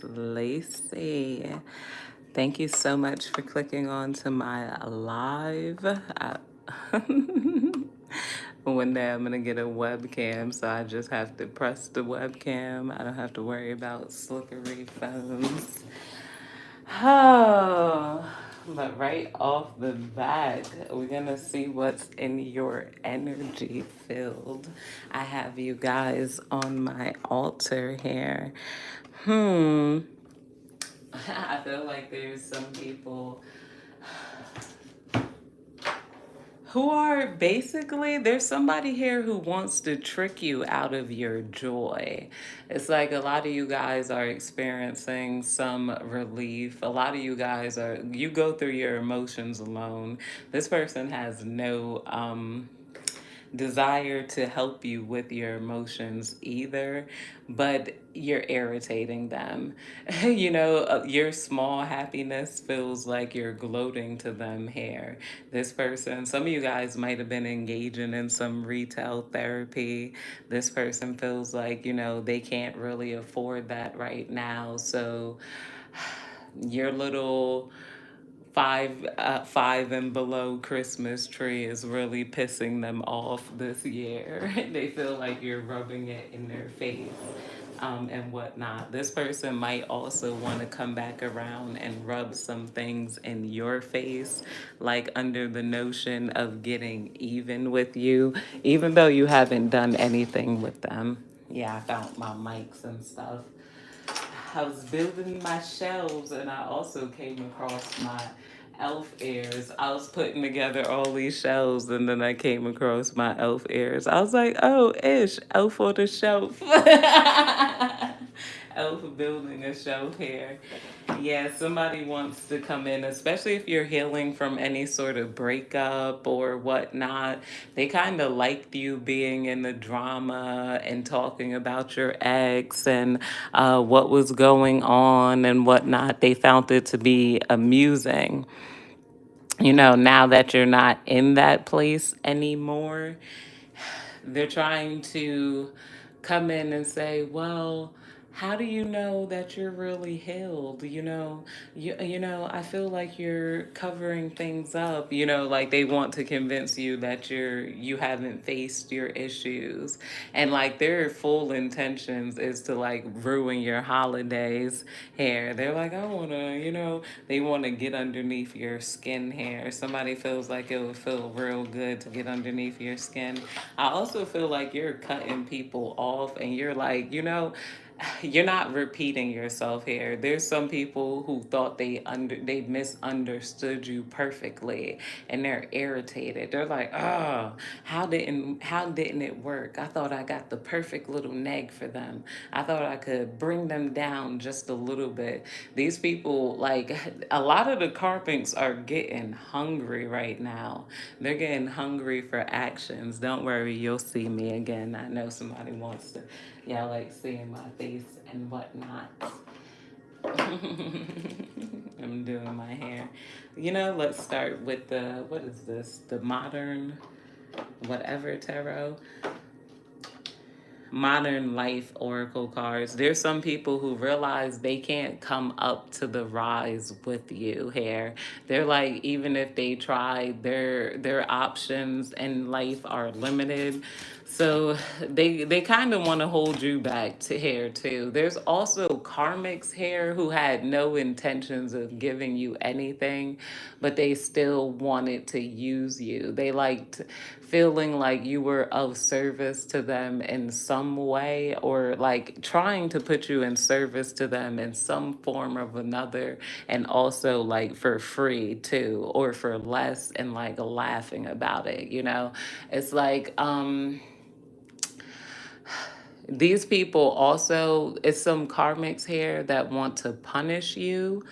Lacey. Thank you so much for clicking on to my live. One day I'm gonna get a webcam, so I just have to press the webcam. I don't have to worry about slippery phones. Oh, but right off the bat, we're gonna see what's in your energy field. I have you guys on my altar here. Hmm. I feel like there's some people who are basically, there's somebody here who wants to trick you out of your joy. It's like a lot of you guys are experiencing some relief. A lot of you guys are, you go through your emotions alone. This person has no desire to help you with your emotions either, but you're irritating them. Your small happiness feels like you're gloating to them here. This person, some of you guys might have been engaging in some retail therapy. This person feels like, they can't really afford that right now. So your little five and below Christmas tree is really pissing them off this year. They feel like you're rubbing it in their face. And whatnot. This person might also want to come back around and rub some things in your face, like under the notion of getting even with you, even though you haven't done anything with them. Yeah, I found my mics and stuff. I was building my shelves and I also came across my elf ears. I was putting together all these shelves and then I came across my elf ears. I was like, oh, ish, elf on the shelf. Elf building a shelf here. Yeah, somebody wants to come in, especially if you're healing from any sort of breakup or whatnot. They kind of liked you being in the drama and talking about your ex and what was going on and whatnot. They found it to be amusing. Now that you're not in that place anymore, they're trying to come in and say, well, how do you know that you're really healed? I feel like you're covering things up. Like they want to convince you that you haven't faced your issues, and like their full intentions is to like ruin your holidays hair. They're like, I wanna, they want to get underneath your skin hair. Somebody feels like it would feel real good to get underneath your skin. I also feel like you're cutting people off and you're like, you're not repeating yourself here. There's some people who thought they misunderstood you perfectly and they're irritated. They're like, oh, how didn't it work? I thought I got the perfect little neg for them. I thought I could bring them down just a little bit. These people, like a lot of the Karmics are getting hungry right now. They're getting hungry for actions. Don't worry, you'll see me again. I know somebody wants to, yeah, like seeing my face and whatnot. I'm doing my hair. Let's start with what is this? The modern whatever tarot. Modern life oracle cards. There's some people who realize they can't come up to the rise with you here. They're like, even if they try, their options in life are limited. So they kind of want to hold you back to here too. There's also karmics here who had no intentions of giving you anything, but they still wanted to use you. They liked feeling like you were of service to them in some way, or like trying to put you in service to them in some form of another, and also like for free too, or for less, and like laughing about it. It's like these people also, it's some karmics here that want to punish you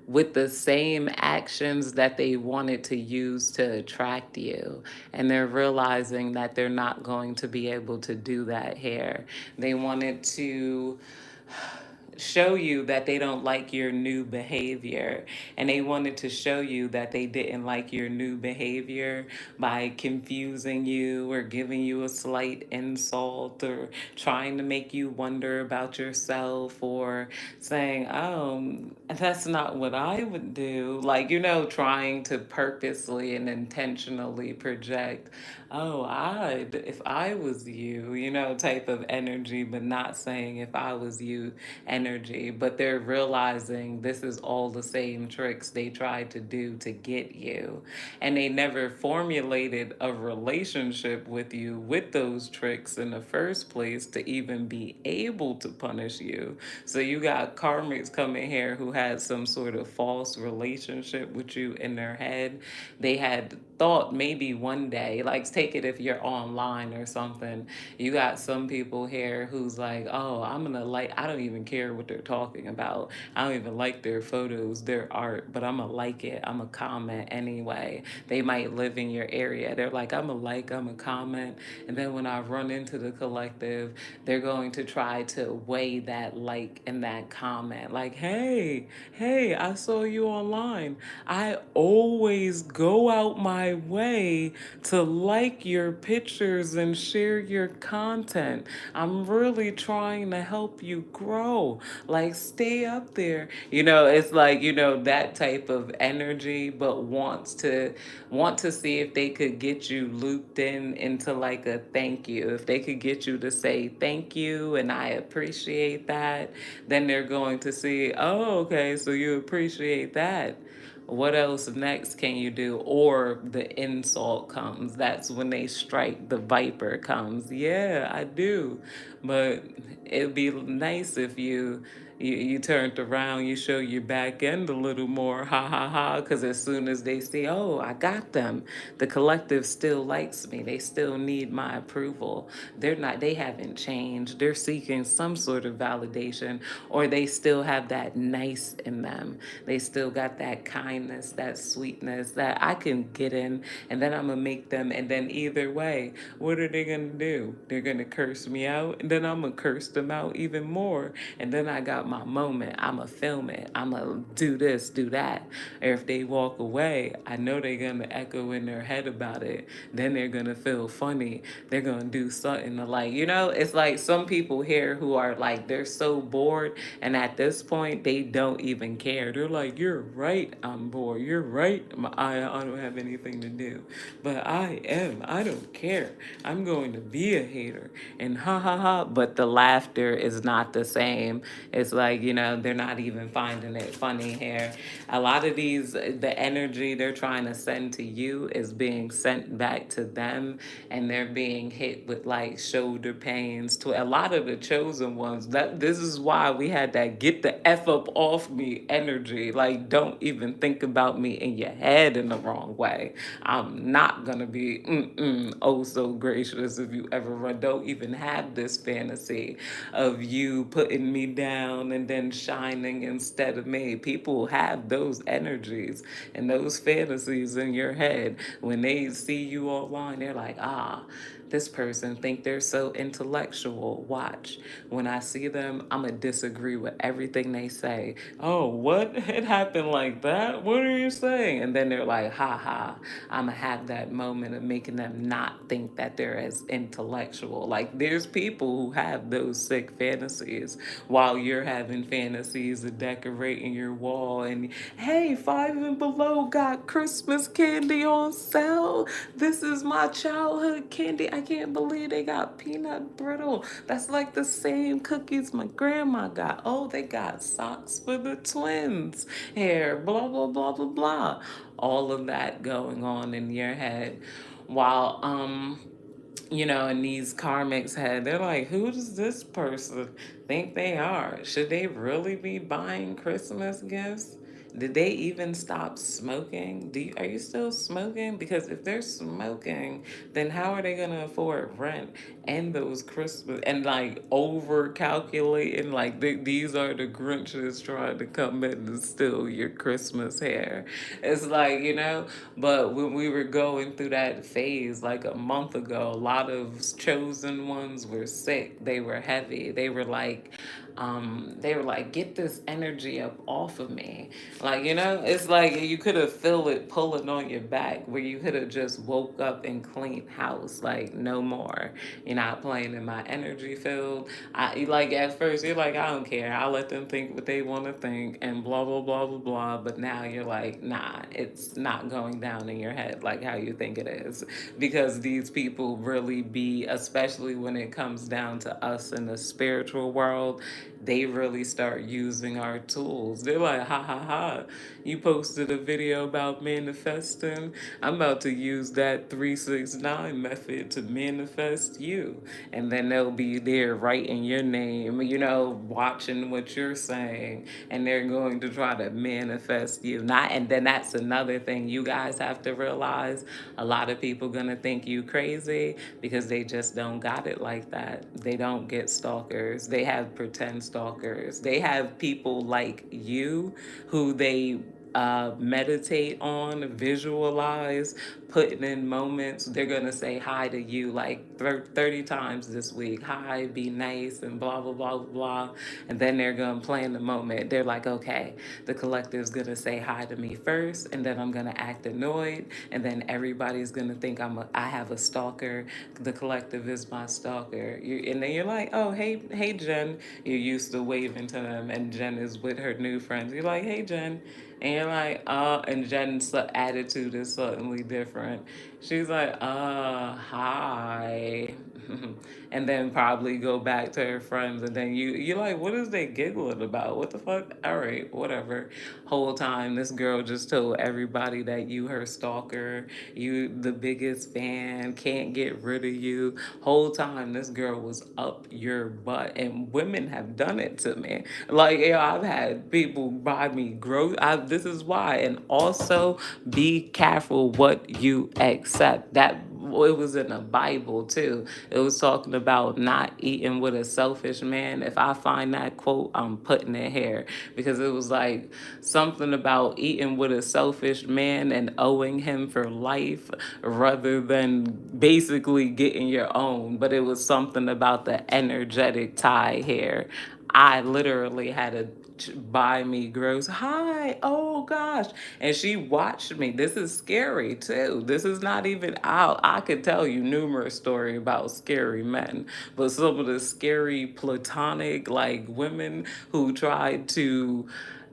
with the same actions that they wanted to use to attract you. And they're realizing that they're not going to be able to do that here. They wanted to show you that they don't like your new behavior, and they wanted to show you that they didn't like your new behavior by confusing you or giving you a slight insult or trying to make you wonder about yourself or saying, oh, that's not what I would do. Like, trying to purposely and intentionally project, oh, if I was you, type of energy, but not saying if I was you energy. But they're realizing this is all the same tricks they tried to do to get you. And they never formulated a relationship with you with those tricks in the first place to even be able to punish you. So you got karmics coming here who had some sort of false relationship with you in their head. They had thought maybe one day, like take it if you're online or something, you got some people here who's like, oh, I'm gonna like, I don't even care what they're talking about. I don't even like their photos, their art, but I'm gonna like it. I'm gonna comment anyway. They might live in your area. They're like, I'm gonna like, I'm gonna comment. And then when I run into the collective, they're going to try to weigh that like and that comment. Like, hey, I saw you online. I always go out my way to like your pictures and share your content. I'm really trying to help you grow. Like, stay up there. It's like, that type of energy, but want to see if they could get you looped in into like a thank you. If they could get you to say thank you and I appreciate that, then they're going to see, oh, okay, so you appreciate that. What else next can you do? Or the insult comes. That's when they strike, the viper comes. Yeah, I do. But it'd be nice if you turned around, you show your back end a little more, ha ha ha, because as soon as they see, oh, I got them, the collective still likes me. They still need my approval. They haven't changed. They're seeking some sort of validation, or they still have that nice in them. They still got that kindness, that sweetness that I can get in, and then I'm going to make them. And then either way, what are they going to do? They're going to curse me out, and then I'm going to curse them out even more. And then I got my moment. I'm going to film it. I'm going to do this, do that. Or if they walk away, I know they're going to echo in their head about it. Then they're going to feel funny. They're going to do something to like, it's like some people here who are like, they're so bored. And at this point, they don't even care. They're like, you're right, I'm bored. You're right, I don't have anything to do. But I don't care. I'm going to be a hater. And ha ha ha. But the laughter is not the same. It's like, they're not even finding it funny here. A lot of the energy they're trying to send to you is being sent back to them, and they're being hit with like shoulder pains. To a lot of the chosen ones, this is why we had that get the F up off me energy. Like, don't even think about me in your head in the wrong way. I'm not gonna be oh so gracious if you ever run. Don't even have this fantasy of you putting me down and then shining instead of me. People have those energies and those fantasies in your head. When they see you online, they're like, ah, this person think they're so intellectual. Watch. When I see them, I'm going to disagree with everything they say. Oh, what? It happened like that? What are you saying? And then they're like, ha ha. I'm going to have that moment of making them not think that they're as intellectual. Like, there's people who have those sick fantasies while you're having fantasies of decorating your wall. And hey, Five and Below got Christmas candy on sale. This is my childhood candy. I can't believe they got peanut brittle. That's like the same cookies my grandma got. Oh, they got socks for the twins here. Blah, blah, blah, blah, blah. All of that going on in your head while in these karmics head, they're like, who does this person think they are? Should they really be buying Christmas gifts? Did they even stop smoking? Are you still smoking? Because if they're smoking, then how are they gonna afford rent and those Christmas and like over calculating? Like these are the Grinches trying to come in and steal your Christmas hair. It's like, but when we were going through that phase like a month ago, a lot of chosen ones were sick. They were heavy. They were like, they were like, get this energy up off of me. Like, it's like you could have felt it pulling on your back where you could have just woke up and cleaned house. Like, no more. You're not playing in my energy field. Like, at first, you're like, I don't care. I'll let them think what they want to think and blah, blah, blah, blah, blah. But now you're like, nah, it's not going down in your head like how you think it is. Because these people really be, especially when it comes down to us in the spiritual world, they really start using our tools. They're like, ha ha ha, you posted a video about manifesting. I'm about to use that 369 method to manifest you. And then they'll be there writing your name, watching what you're saying, and they're going to try to manifest you. Not, and then that's another thing you guys have to realize. A lot of people gonna think you crazy because they just don't got it like that. They don't get stalkers. They have pretend stalkers. They have people like you who they meditate on, visualize, putting in moments. They're going to say hi to you like 30 times this week. Hi, be nice, and blah, blah, blah, blah, blah. And then they're going to plan the moment. They're like, okay, the collective's going to say hi to me first, and then I'm going to act annoyed, and then everybody's going to think I have a stalker. The collective is my stalker. And then you're like, oh, hey, Jen. You're used to waving to them, and Jen is with her new friends. You're like, hey, Jen. And you're like, and Jen's attitude is suddenly different. She's like, hi. And then probably go back to her friends. And then you're like, what is they giggling about? What the fuck? All right, whatever. Whole time, this girl just told everybody that you her stalker, you the biggest fan, can't get rid of you. Whole time, this girl was up your butt. And women have done it to me. Like, I've had people buy me this is why. And also, be careful what you accept. That it was in the Bible too. It was talking about not eating with a selfish man. If I find that quote, I'm putting it here because it was like something about eating with a selfish man and owing him for life rather than basically getting your own. But it was something about the energetic tie here. I literally had a buy me gross. Hi, oh gosh. And she watched me. This is scary too. This is not even out. I could tell you numerous stories about scary men, but some of the scary platonic like women who tried to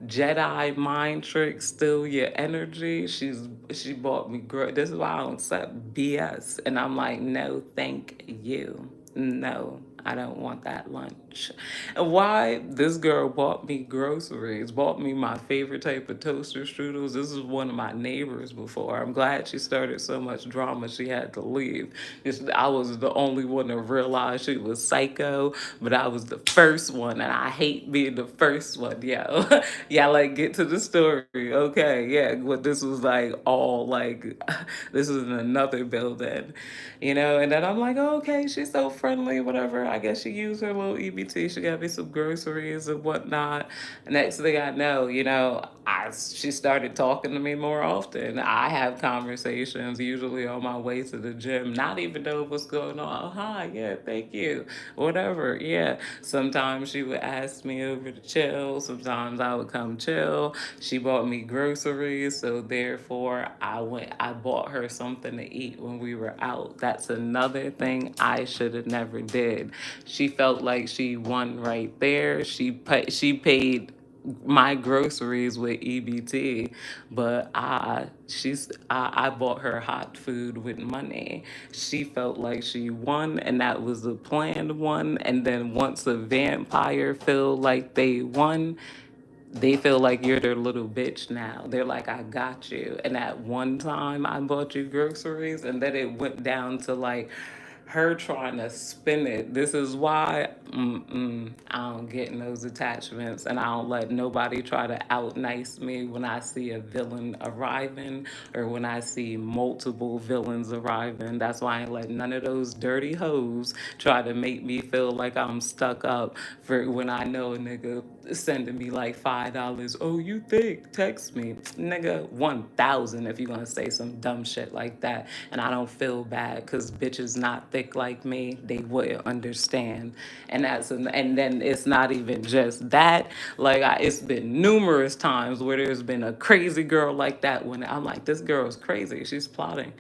Jedi mind trick, steal your energy. She bought me this is why I don't accept BS. And I'm like, no, thank you. No, I don't want that lunch. And why? This girl bought me groceries, bought me my favorite type of toaster strudels. This is one of my neighbors before. I'm glad she started so much drama she had to leave. I was the only one to realize she was psycho, but I was the first one, and I hate being the first one. Yeah, yeah, like get to the story. Okay, yeah, what this was like all like, this was in another building, and then I'm like, oh, okay, she's so friendly, whatever. I guess she used her little EBT. She got me some groceries and whatnot. Next thing I know, she started talking to me more often. I have conversations usually on my way to the gym, not even know what's going on. Oh, hi, yeah, thank you, whatever, yeah. Sometimes she would ask me over to chill. Sometimes I would come chill. She bought me groceries, so therefore I bought her something to eat when we were out. That's another thing I should have never did. She felt like she won right there. She paid my groceries with EBT, but I bought her hot food with money. She felt like she won, and that was a planned one. And then once a vampire feel like they won, they feel like you're their little bitch now. They're like, I got you. And at one time, I bought you groceries, and then it went down to like her trying to spin it. This is why I don't get in those attachments, and I don't let nobody try to out nice me when I see a villain arriving or when I see multiple villains arriving. That's why I ain't let none of those dirty hoes try to make me feel like I'm stuck up for when I know a nigga sending me like $5. Oh, you think? Text me, nigga. 1,000 if you're gonna say some dumb shit like that. And I don't feel bad because bitches not thick like me. They wouldn't understand. And then it's not even just that. Like it's been numerous times where there's been a crazy girl like that when I'm like, this girl is crazy. She's plotting.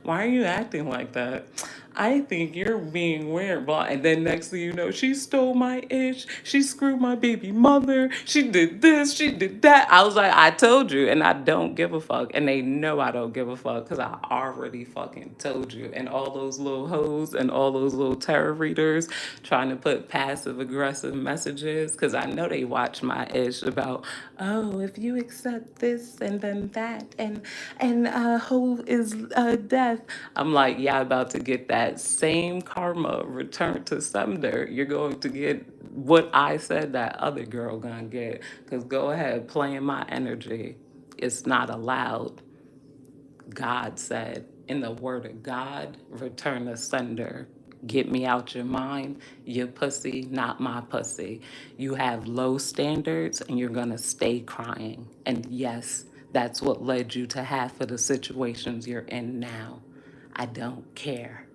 Why are you acting like that? I think you're being weird, blah. And then next thing you know, she stole my ish. She screwed my baby mother. She did this. She did that. I was like, I told you, and I don't give a fuck. And they know I don't give a fuck because I already fucking told you. And all those little hoes and all those little tarot readers trying to put passive aggressive messages because I know they watch my ish about, oh, if you accept this and then that and who is death. I'm like, yeah, about to get that same karma returned to sender. You're going to get what I said that other girl gonna get. Cause go ahead, playing my energy. It's not allowed. God said in the word of God, return to sender. Get me out your mind. Your pussy, not my pussy. You have low standards and you're gonna stay crying. And yes, that's what led you to half of the situations you're in now. I don't care.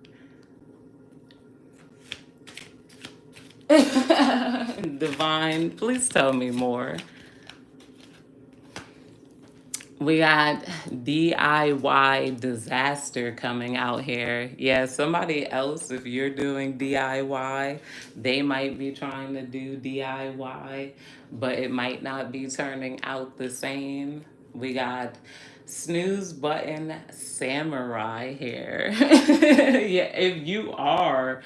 Divine, please tell me more. We got DIY disaster coming out here. Yeah, somebody else, if you're doing DIY, they might be trying to do DIY, but it might not be turning out the same. We got snooze button samurai here. Yeah, if you are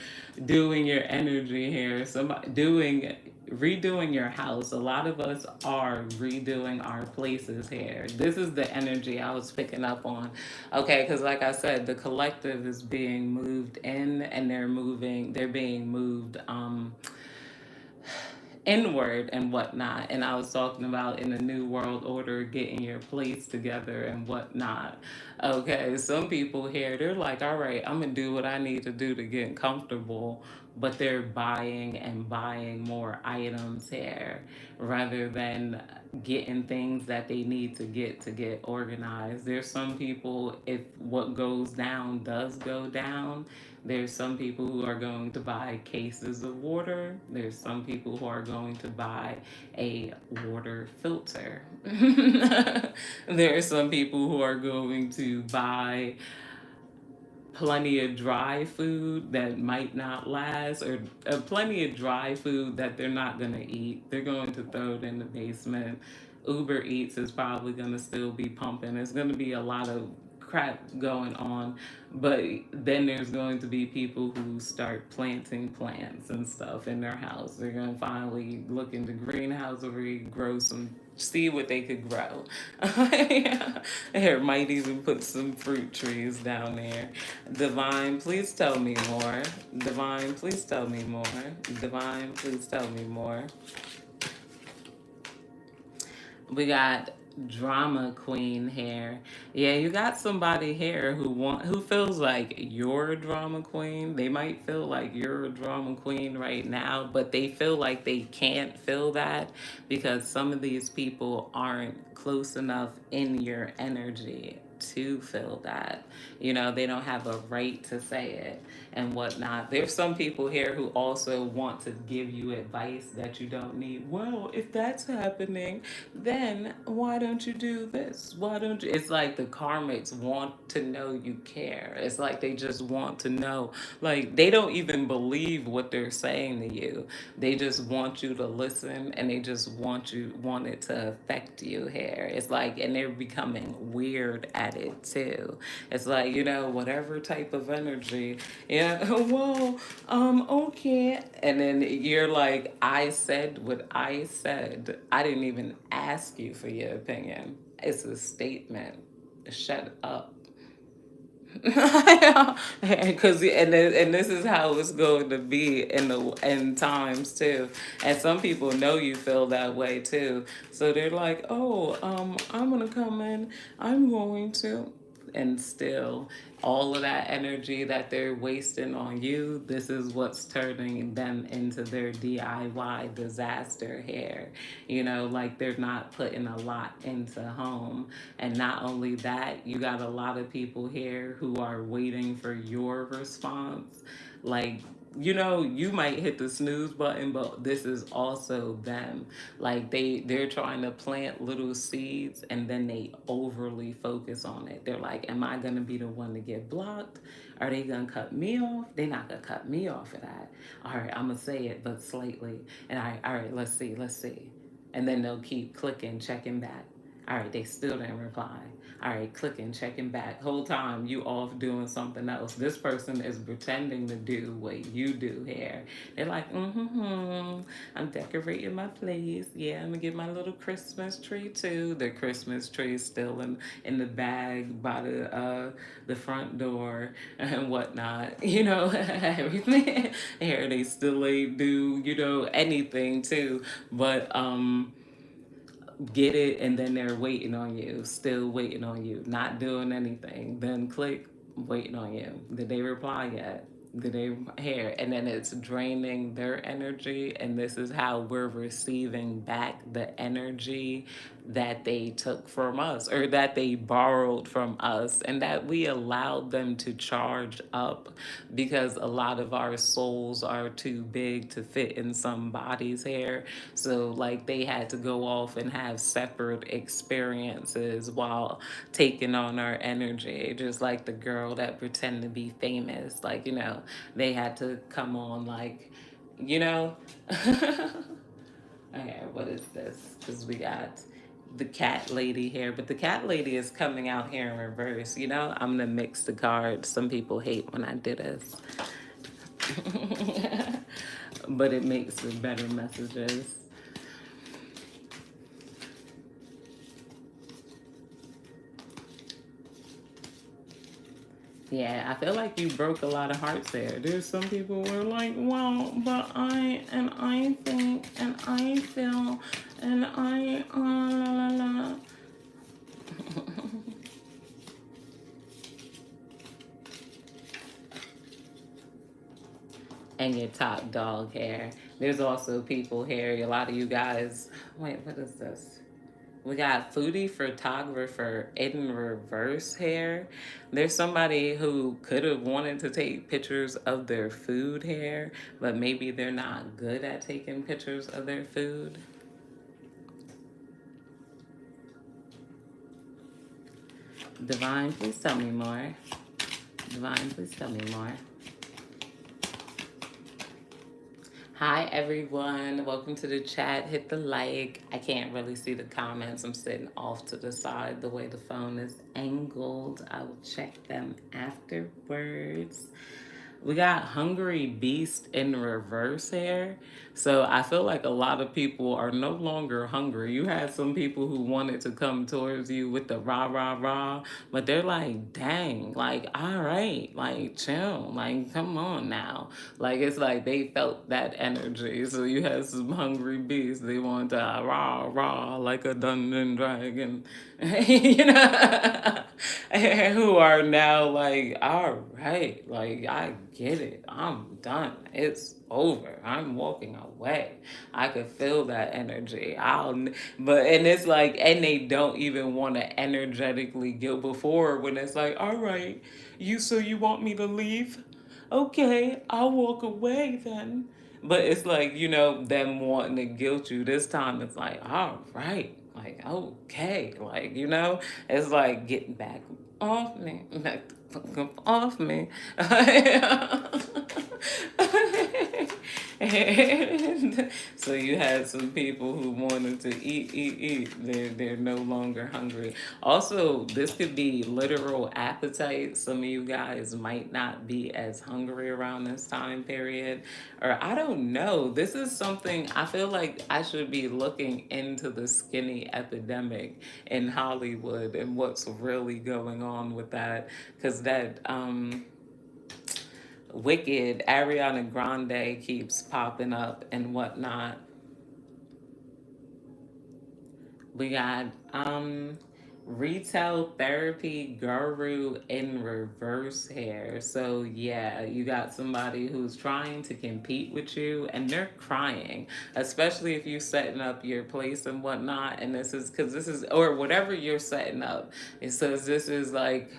doing your energy here, somebody doing redoing your house. A lot of us are redoing our places here. This is the energy I was picking up on. Okay, because like I said, the collective is being moved in and they're being moved inward and whatnot. And I was talking about in the New World Order, getting your place together and whatnot. Okay, some people here, they're like, all right, I'm going to do what I need to do to get comfortable. But they're buying and buying more items here rather than getting things that they need to get organized. There's some people, if what goes down does go down, there's some people who are going to buy cases of water. There's some people who are going to buy a water filter. There are some people who are going to buy plenty of dry food that might not last, or plenty of dry food that they're not going to eat. They're going to throw it in the basement. Uber Eats is probably going to still be pumping. There's going to be a lot of crap going on, but then there's going to be people who start planting plants and stuff in their house. They're going to finally look into greenhousery, grow some, see what they could grow. Yeah. Here, might even put some fruit trees down there. Divine, please tell me more. Divine, please tell me more. Divine, please tell me more. We got drama queen here. Yeah, you got somebody here who feels like you're a drama queen. They might feel like you're a drama queen right now, but they feel like they can't feel that because some of these people aren't close enough in your energy to feel that. You know, they don't have a right to say it and whatnot. There's some people here who also want to give you advice that you don't need. Well, if that's happening, then why don't you do this? Why don't you? It's like the karmics want to know you care. It's like they just want to know. Like they don't even believe what they're saying to you. They just want you to listen and they just want it to affect you here. It's like, and they're becoming weird at it too. It's like, you know, whatever type of energy. Yeah, well, okay. And then you're like, I said what I said. I didn't even ask you for your opinion. It's a statement. Shut up. Because and this is how it's going to be in times too, and some people know you feel that way too, so they're like, oh, I'm gonna come in, I'm going to, and still all of that energy that they're wasting on you, this is what's turning them into their DIY disaster hair. You know, like they're not putting a lot into home. And not only that, you got a lot of people here who are waiting for your response. Like, you know, you might hit the snooze button, but this is also them. Like they're trying to plant little seeds and then they overly focus on it. They're like, am I gonna be the one to get blocked? Are they gonna cut me off? They're not gonna cut me off of that. All right, I'm gonna say it, but slightly. And all right, let's see. And then they'll keep clicking, checking back. All right, they still didn't reply. All right, clicking, checking back. Whole time you off doing something else. This person is pretending to do what you do here. They're like, I'm decorating my place. Yeah, I'm gonna get my little Christmas tree too. The Christmas tree is still in the bag by the front door and whatnot. You know, everything. Here they still ain't do, you know, anything too. But get it, and then they're waiting on you, still waiting on you, not doing anything. Then click, waiting on you. Did they reply yet? Did they here? And then it's draining their energy, and this is how we're receiving back the energy that they took from us or that they borrowed from us and that we allowed them to charge up because a lot of our souls are too big to fit in some bodies here. So like they had to go off and have separate experiences while taking on our energy, just like the girl that pretended to be famous. Like, you know, they had to come on like, you know. Okay, what is this? Because we got the cat lady here, but the cat lady is coming out here in reverse. You know, I'm gonna mix the cards. Some people hate when I do this, but it makes for better messages. Yeah, I feel like you broke a lot of hearts there. There's some people who are like, well, but I think, and I feel, and I, la, la, la. And your top dog hair. There's also people here, a lot of you guys, wait, what is this? We got foodie photographer in reverse hair. There's somebody who could have wanted to take pictures of their food hair, but maybe they're not good at taking pictures of their food. Divine, please tell me more. Divine, please tell me more. Hi everyone, welcome to the chat. Hit the like. I can't really see the comments. I'm sitting off to the side the way the phone is angled. I will check them afterwards. We got Hungry Beast in reverse here. So I feel like a lot of people are no longer hungry. You had some people who wanted to come towards you with the rah, rah, rah, but they're like, dang, like, all right, like, chill, like, come on now. Like, it's like they felt that energy. So you had some hungry beasts. They wanted to rah, rah, like a dungeon dragon, you know, who are now like, all right, like, I get it. I'm done. It's over. I'm walking away. I could feel that energy. But, and it's like, and they don't even want to energetically go before when it's like, all right, so you want me to leave? Okay, I'll walk away then. But it's like, you know, them wanting to guilt you. This time it's like, all right, like, okay, like, you know, it's like getting back off me, back the fuck up off me. And so you had some people who wanted to eat. They're no longer hungry. Also, this could be literal appetite. Some of you guys might not be as hungry around this time period. Or I don't know. This is something I feel like I should be looking into the skinny epidemic in Hollywood and what's really going on with that. Because that Wicked, Ariana Grande keeps popping up and whatnot. We got Retail therapy guru in reverse hair. So yeah, you got somebody who's trying to compete with you and they're crying, especially if you're setting up your place and whatnot. And this is because this is, or whatever you're setting up. It says this is like,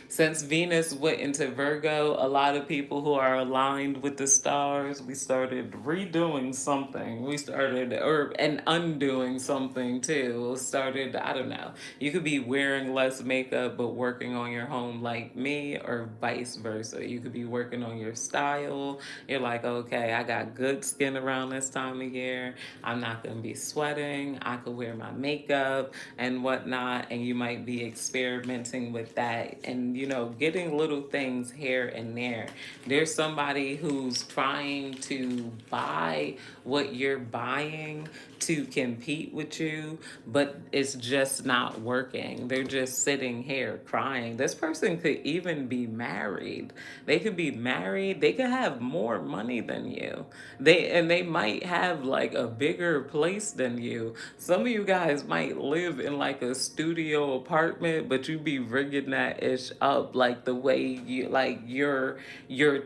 since Venus went into Virgo, a lot of people who are aligned with the stars, we started redoing something. We started, or and undoing something too. Started, I don't know. You could be wearing less makeup but working on your home like me, or vice versa. You could be working on your style. You're like, okay, I got good skin around this time of year. I'm not gonna be sweating. I could wear my makeup and whatnot, and you might be experimenting with that and getting little things here and there. There's somebody who's trying to buy what you're buying to compete with you, but it's just not working. They're just sitting here crying. This person could even be married. They could be married. They could have more money than you. They might have like a bigger place than you. Some of you guys might live in like a studio apartment, but you be rigging that ish up like the way you like your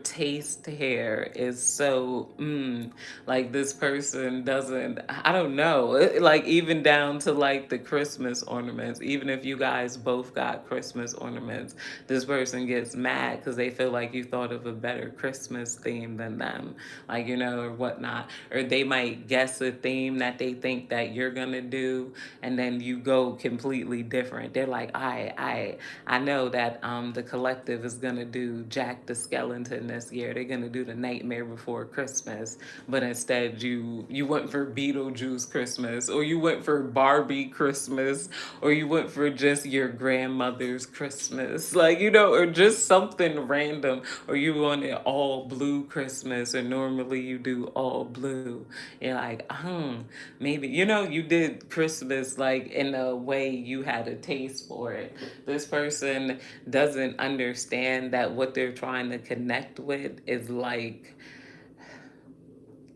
taste hair is so like this person doesn't, I don't know, like even down to like the Christmas ornaments. Even if you guys both got Christmas ornaments, this person gets mad because they feel like you thought of a better Christmas theme than them, like or whatnot. Or they might guess a theme that they think that you're gonna do, and then you go completely different. They're like, I know that the collective is gonna do Jack the Skellington this year. They're gonna do the Nightmare Before Christmas, but instead you went for Beetlejuice Christmas, or you went for Barbie Christmas, or you went for just your grandmother's Christmas, like or just something random, or you wanted all blue Christmas, and normally you do all blue. You're like, maybe you did Christmas like in a way you had a taste for it. This person doesn't understand that what they're trying to connect with is like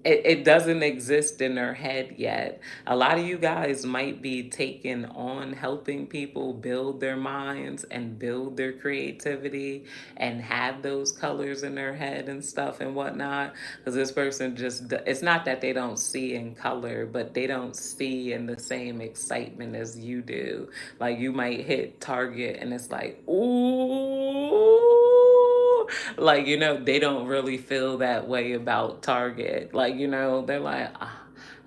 it doesn't exist in their head yet. A lot of you guys might be taking on helping people build their minds and build their creativity and have those colors in their head and stuff and whatnot. Because this person just, it's not that they don't see in color, but they don't see in the same excitement as you do. Like you might hit Target and it's like, ooh, like they don't really feel that way about Target. Like they're like,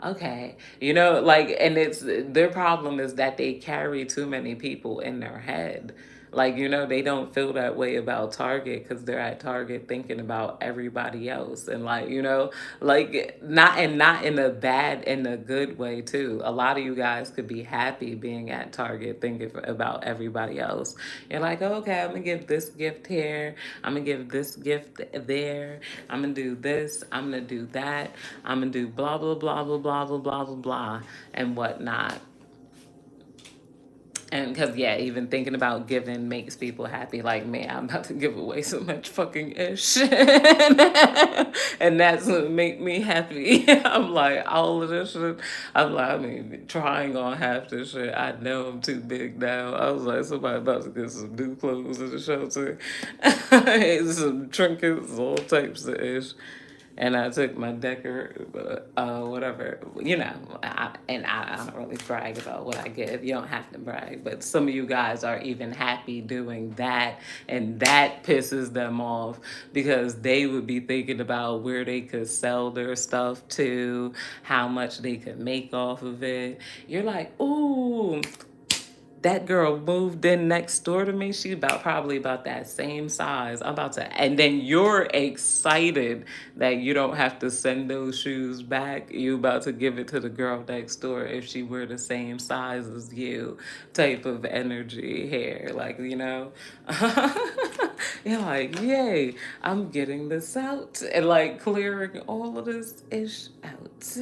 okay, like, and it's their problem is that they carry too many people in their head. Like they don't feel that way about Target because they're at Target thinking about everybody else. And like like not in a bad, in a good way too. A lot of you guys could be happy being at Target thinking about everybody else. You're like, okay, I'm gonna give this gift here, I'm gonna give this gift there, I'm gonna do this, I'm gonna do that, I'm gonna do blah blah blah blah blah blah blah blah blah and whatnot. And because, yeah, even thinking about giving makes people happy. Like, man, I'm about to give away so much fucking ish. And that's what make me happy. I'm like, all of this shit. I'm like, I mean, trying on half this shit. I know I'm too big now. I was like, somebody about to get some new clothes at the shelter. Some trinkets, all types of ish. And I took my whatever, I don't really brag about what I give. You don't have to brag, but some of you guys are even happy doing that, and that pisses them off because they would be thinking about where they could sell their stuff to, how much they could make off of it. You're like, ooh, that girl moved in next door to me. She probably about that same size. I'm about to, and then you're excited that you don't have to send those shoes back. You about to give it to the girl next door if she were the same size as you, type of energy here. Like you're like, yay, I'm getting this out and like clearing all of this ish out,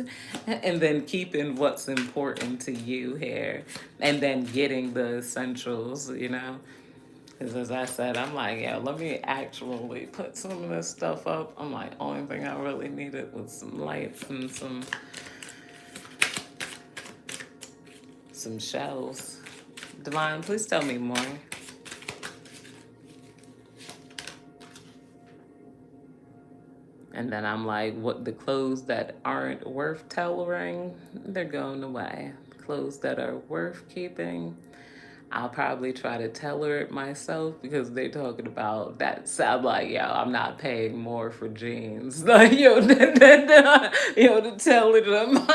and then keeping what's important to you here, and then getting the essentials. Because as I said, I'm like, yeah, let me actually put some of this stuff up. I'm like, only thing I really needed was some lights and some shelves. Divine, please tell me more. And then I'm like, what, the clothes that aren't worth tailoring, they're going away. Clothes that are worth keeping, I'll probably try to tailor it myself because they're talking about that. So I'm like, yo, I'm not paying more for jeans. Like, yo, to tailor them.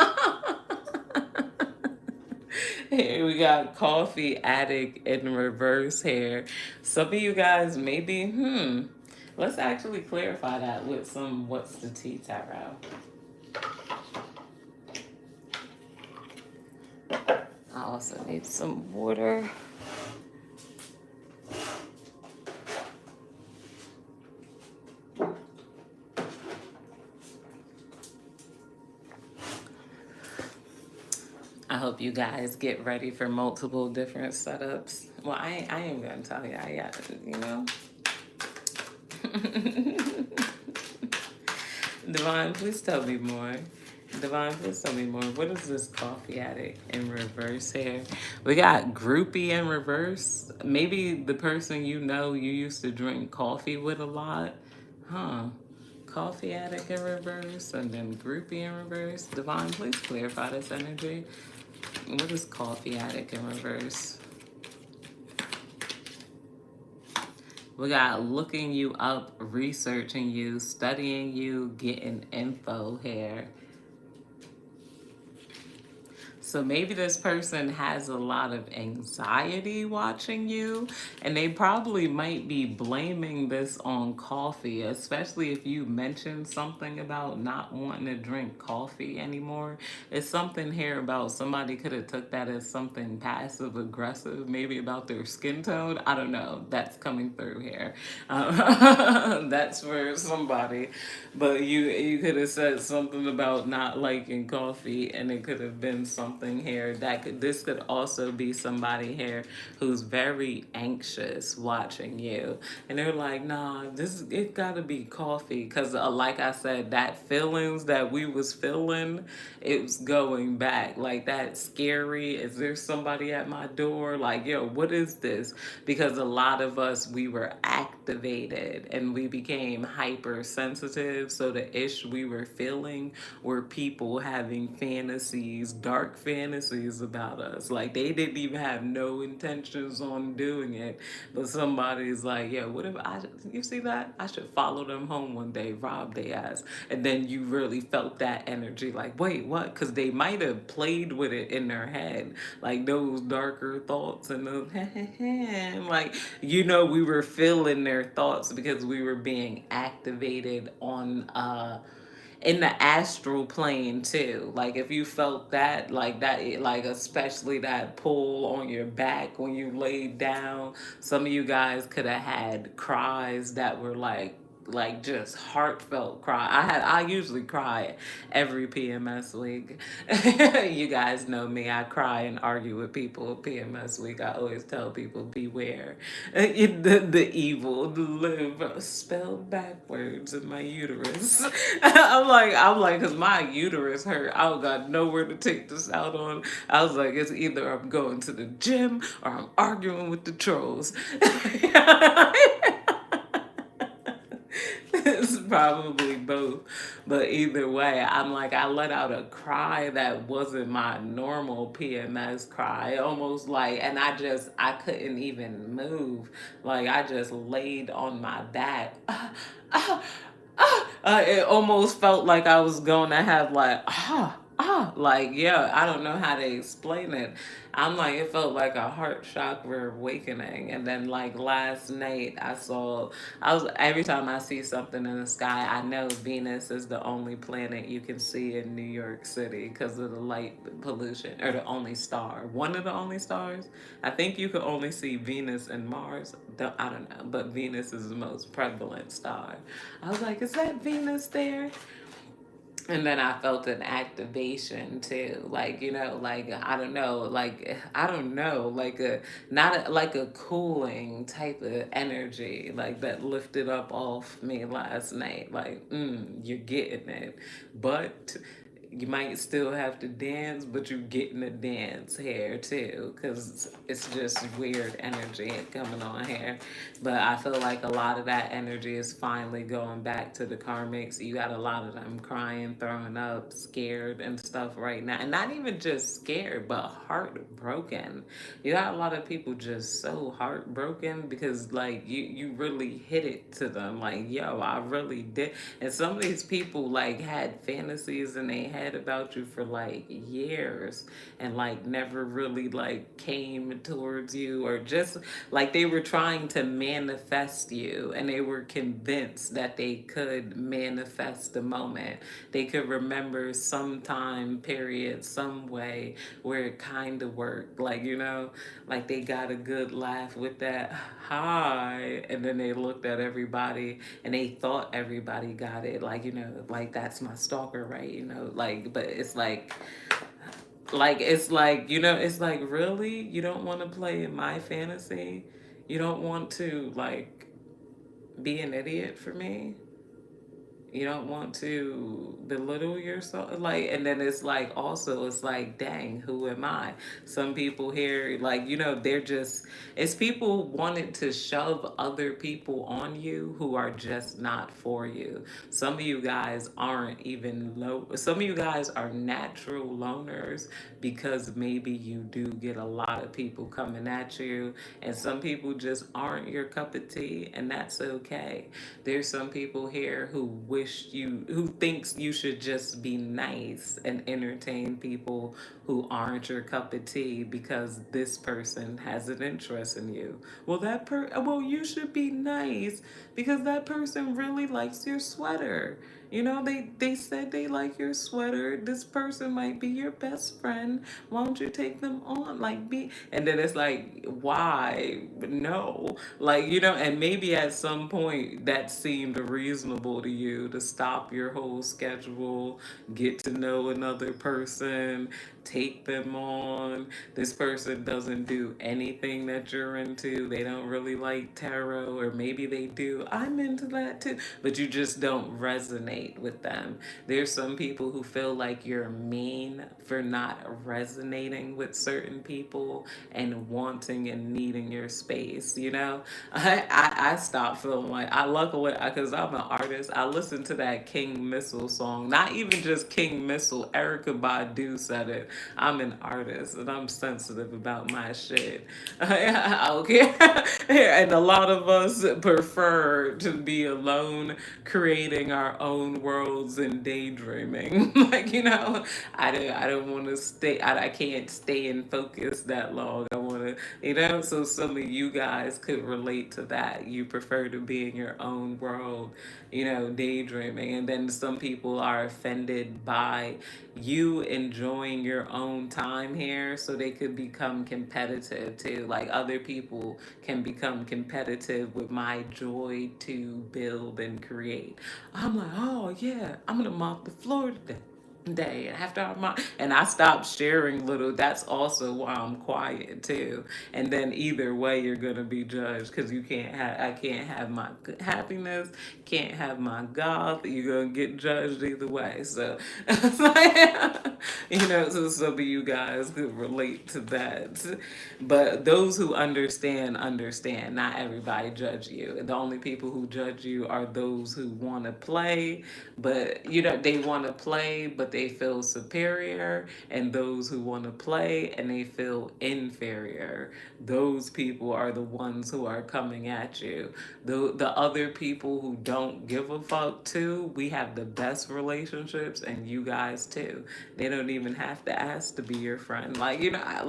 Here we got coffee addict in reverse here. Some of you guys maybe, let's actually clarify that with some what's the tea tarot. I also need some water. I hope you guys get ready for multiple different setups. Well, I ain't gonna tell you. I got, you know. Divine, please tell me more. Divine, please tell me more. What is this coffee addict in reverse here? We got groupie in reverse. Maybe the person you know you used to drink coffee with a lot. Huh. Coffee addict in reverse and then groupie in reverse. Divine, please clarify this energy. What is coffee addict in reverse? We got looking you up, researching you, studying you, getting info here. So maybe this person has a lot of anxiety watching you, and they probably might be blaming this on coffee, especially if you mentioned something about not wanting to drink coffee anymore. It's something here about somebody could have took that as something passive aggressive, maybe about their skin tone. I don't know. That's coming through here. That's for somebody, but you could have said something about not liking coffee, and it could have been something here that could. This could also be somebody here who's very anxious watching you, and they're like, "Nah, it gotta be coffee," because like I said, that feelings that we was feeling, it was going back like that. Scary. Is there somebody at my door? Like, yo, what is this? Because a lot of us, we were activated and we became hypersensitive. So the ish we were feeling were people having fantasies, dark fantasies about us. Like they didn't even have no intentions on doing it. But somebody's like, yeah, what if you see that? I should follow them home one day, rob their ass. And then you really felt that energy like, wait, what? Because they might have played with it in their head. Like those darker thoughts and those, like, we were feeling their thoughts because we were being activated on in the astral plane too. Like if you felt that, like especially that pull on your back when you laid down, some of you guys could have had cries that were like just heartfelt cry. I usually cry every PMS week. You guys know me. I cry and argue with people PMS week. I always tell people beware. The evil live spelled backwards in my uterus. I'm like, because my uterus hurt. I don't got nowhere to take this out on. I was like, it's either I'm going to the gym or I'm arguing with the trolls. It's probably both. But either way, I'm like, I let out a cry that wasn't my normal PMS cry. Almost like, and I couldn't even move. Like, I just laid on my back. It almost felt like I was going to have like, yeah, I don't know how to explain it. I'm like, it felt like a heart chakra awakening. And then like last night every time I see something in the sky, I know Venus is the only planet you can see in New York City because of the light pollution, or the only star, one of the only stars. I think you can only see Venus and Mars. I don't know, but Venus is the most prevalent star. I was like, is that Venus there? And then I felt an activation too, like like I don't know, like a not a, like a cooling type of energy, like that lifted up off me last night. Like, you're getting it, but You might still have to dance, but you're getting a dance here too, because it's just weird energy coming on here. But I feel like a lot of that energy is finally going back to the karmics. You got a lot of them crying, throwing up, scared and stuff right now. And not even just scared, but heartbroken. You got a lot of people just so heartbroken because like you really hit it to them. Like, yo, I really did. And some of these people like had fantasies in their head about you for like years and like never really like came towards you, or just like they were trying to manifest you and they were convinced that they could manifest the moment. They could remember some time period, some way where it kind of worked. Like, like they got a good laugh with that hi, and then they looked at everybody and they thought everybody got it. Like, like that's my stalker, right? Like, but it's it's like, it's like, really? You don't want to play in my fantasy? You don't want to like be an idiot for me? You don't want to belittle yourself, like, and then it's like, also it's like, dang, who am I? Some people here, like, they're just, it's people wanting to shove other people on you who are just not for you. Some of you guys aren't even low, some of you guys are natural loners because maybe you do get a lot of people coming at you, and some people just aren't your cup of tea, and that's okay. There's some people here who thinks you should just be nice and entertain people who aren't your cup of tea because this person has an interest in you. Well, you should be nice because that person really likes your sweater. They said they like your sweater. This person might be your best friend. Why don't you take them on? Like, be, and then it's like, why? No. Like, and maybe at some point that seemed reasonable to you to stop your whole schedule, get to know another person, take them on. This person doesn't do anything that you're into. They don't really like tarot, or maybe they do. I'm into that too. But you just don't resonate with them. There's some people who feel like you're mean for not resonating with certain people and wanting and needing your space. I stopped feeling like, I luckily, because I'm an artist, I listened to that King Missile song. Not even just King Missile, Erica Badu said it. I'm an artist and I'm sensitive about my shit. Okay. And a lot of us prefer to be alone, creating our own worlds and daydreaming. Like, I don't want to stay, I can't stay in focus that long. I want to, so some of you guys could relate to that. You prefer to be in your own world, daydreaming. And then some people are offended by you enjoying your own time here, so they could become competitive too. Like, other people can become competitive with my joy to build and create. I'm like, oh yeah, I'm gonna mop the floor today. And after and I stopped sharing little. That's also why I'm quiet too. And then either way, you're gonna be judged because you can't have. I can't have my happiness. Can't have my goth. You're gonna get judged either way. So, so some of you guys could relate to that. But those who understand, understand. Not everybody judge you. The only people who judge you are those who want to play, but they want to play, but they feel superior, and those who want to play and they feel inferior. Those people are the ones who are coming at you. The other people who don't give a fuck too, we have the best relationships, and you guys too. They don't even have to ask to be your friend. Like, I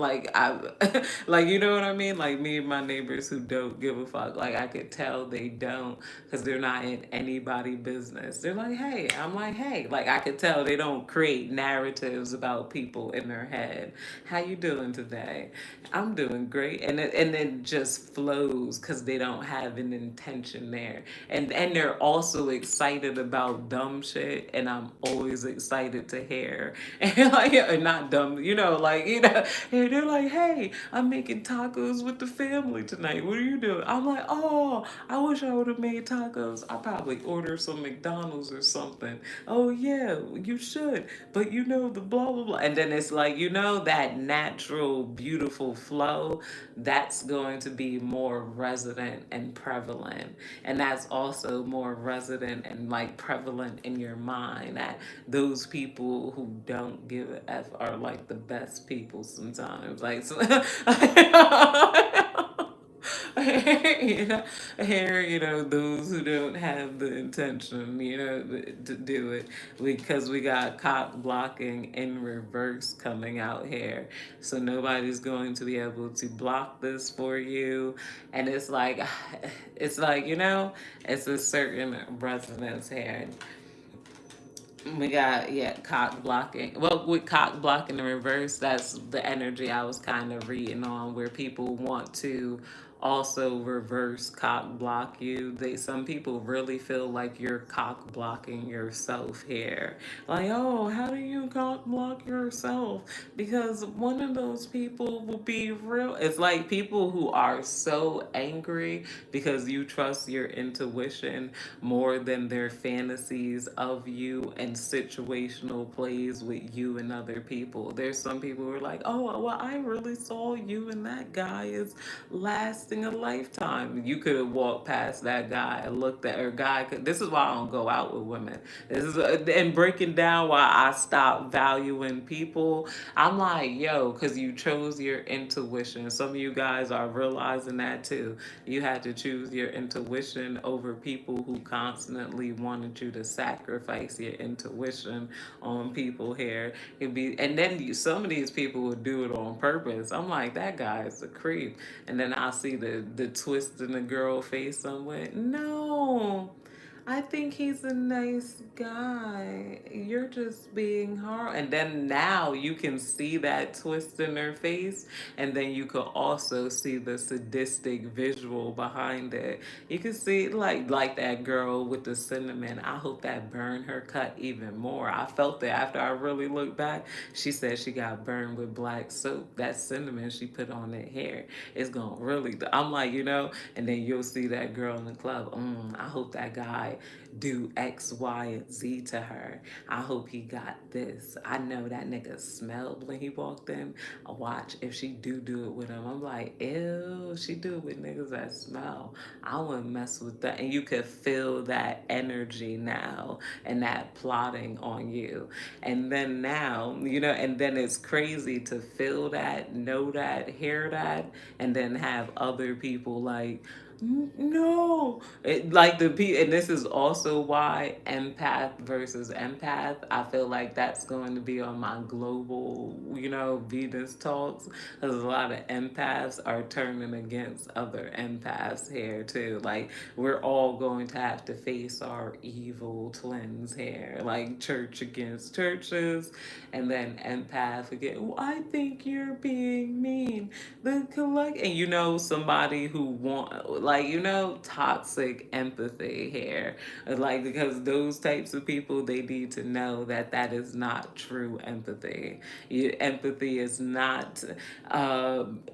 like, you know what I mean? Like, me and my neighbors who don't give a fuck, like, I could tell they don't, because they're not in anybody business. They're like, hey, I'm like, hey, like, I could tell they don't create narratives about people in their head. How you doing today? I'm doing doing great. And it just flows because they don't have an intention there. And they're also excited about dumb shit, and I'm always excited to hear. And like, not dumb, like, and they're like, hey, I'm making tacos with the family tonight. What are you doing? I'm like, oh, I wish I would have made tacos. I probably order some McDonald's or something. Oh yeah, you should. But the blah blah blah. And then it's like, that natural, beautiful flow, that's going to be more resident and prevalent. And that's also more resident and like prevalent in your mind, that those people who don't give a F are like the best people sometimes. Like, so, here, those who don't have the intention, to do it, because we got cock blocking in reverse coming out here. So nobody's going to be able to block this for you. And it's like, it's a certain resonance here. We got, yeah, cock blocking. Well, with cock blocking in reverse, that's the energy I was kind of reading on, where people want to also reverse cock block you. Some people really feel like you're cock blocking yourself here. Like, oh, how do you cock block yourself? Because one of those people will be real. It's like people who are so angry because you trust your intuition more than their fantasies of you and situational plays with you and other people. There's some people who are like, oh, well, I really saw you and that guy is lasting a lifetime. You could have walked past that guy and looked at her guy. This is why I don't go out with women. This is and breaking down why I stopped valuing people. I'm like, yo, because you chose your intuition. Some of you guys are realizing that too. You had to choose your intuition over people who constantly wanted you to sacrifice your intuition on people here. And then some of these people would do it on purpose. I'm like, that guy is a creep. And then I see the twist in the girl face somewhere. No. I think he's a nice guy. You're just being hard. And then now you can see that twist in her face. And then you could also see the sadistic visual behind it. You can see like that girl with the cinnamon. I hope that burned her cut even more. I felt it after I really looked back. She said she got burned with black soap. That cinnamon she put on that hair is gonna really. I'm like, and then you'll see that girl in the club. I hope that guy do X, Y, and Z to her. I hope he got this. I know that nigga smelled when he walked in. I watch if she do it with him. I'm like, ew, she do it with niggas that smell. I wouldn't mess with that. And you could feel that energy now and that plotting on you. And then now, and then it's crazy to feel that, know that, hear that, and then have other people like, no, like and this is also why empath versus empath. I feel like that's going to be on my global, Venus talks, because a lot of empaths are turning against other empaths here too. Like, we're all going to have to face our evil twins here, like church against churches, and then empath again. "Well, I think you're being mean." The collect, and somebody who toxic empathy here, like, because those types of people, they need to know that that is not true empathy. Empathy is not.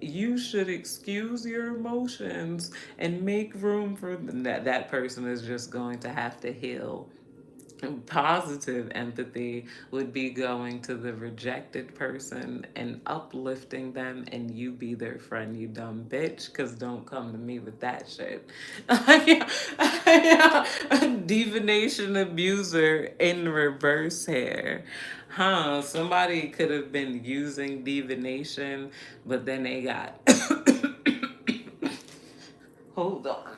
You should excuse your emotions and make room for that. That person is just going to have to heal. Positive empathy would be going to the rejected person and uplifting them, and you be their friend, you dumb bitch, because don't come to me with that shit. Yeah, yeah. Divination abuser in reverse here. Somebody could have been using divination, but then they got hold on,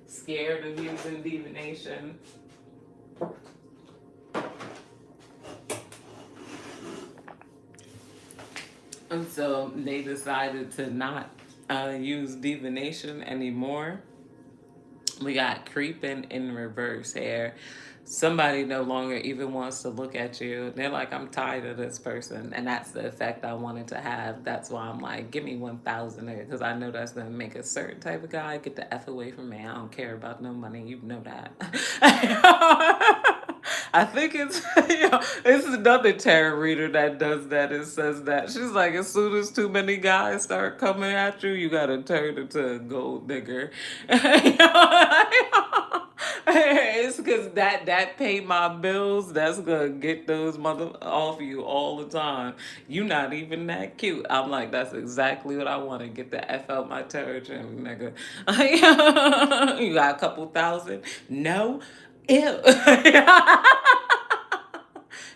scared of using divination. And so they decided to not use divination anymore. We got creeping in reverse here. somebody no longer even wants to look at you. They're like, I'm tired of this person. And that's the effect I wanted to have. That's why I'm like, give me 1,000 because I know that's going to make a certain type of guy get the F away from me. I don't care about no money. You know that. I think it's it's another tarot reader that does that and says that. She's like, as soon as too many guys start coming at you, you gotta turn into a gold digger. It's because that pay my bills. That's gonna get those mother off you all the time. You not even that cute. I'm like, that's exactly what I want to get the F out my territory, nigga. You got a couple thousand? No. Ew.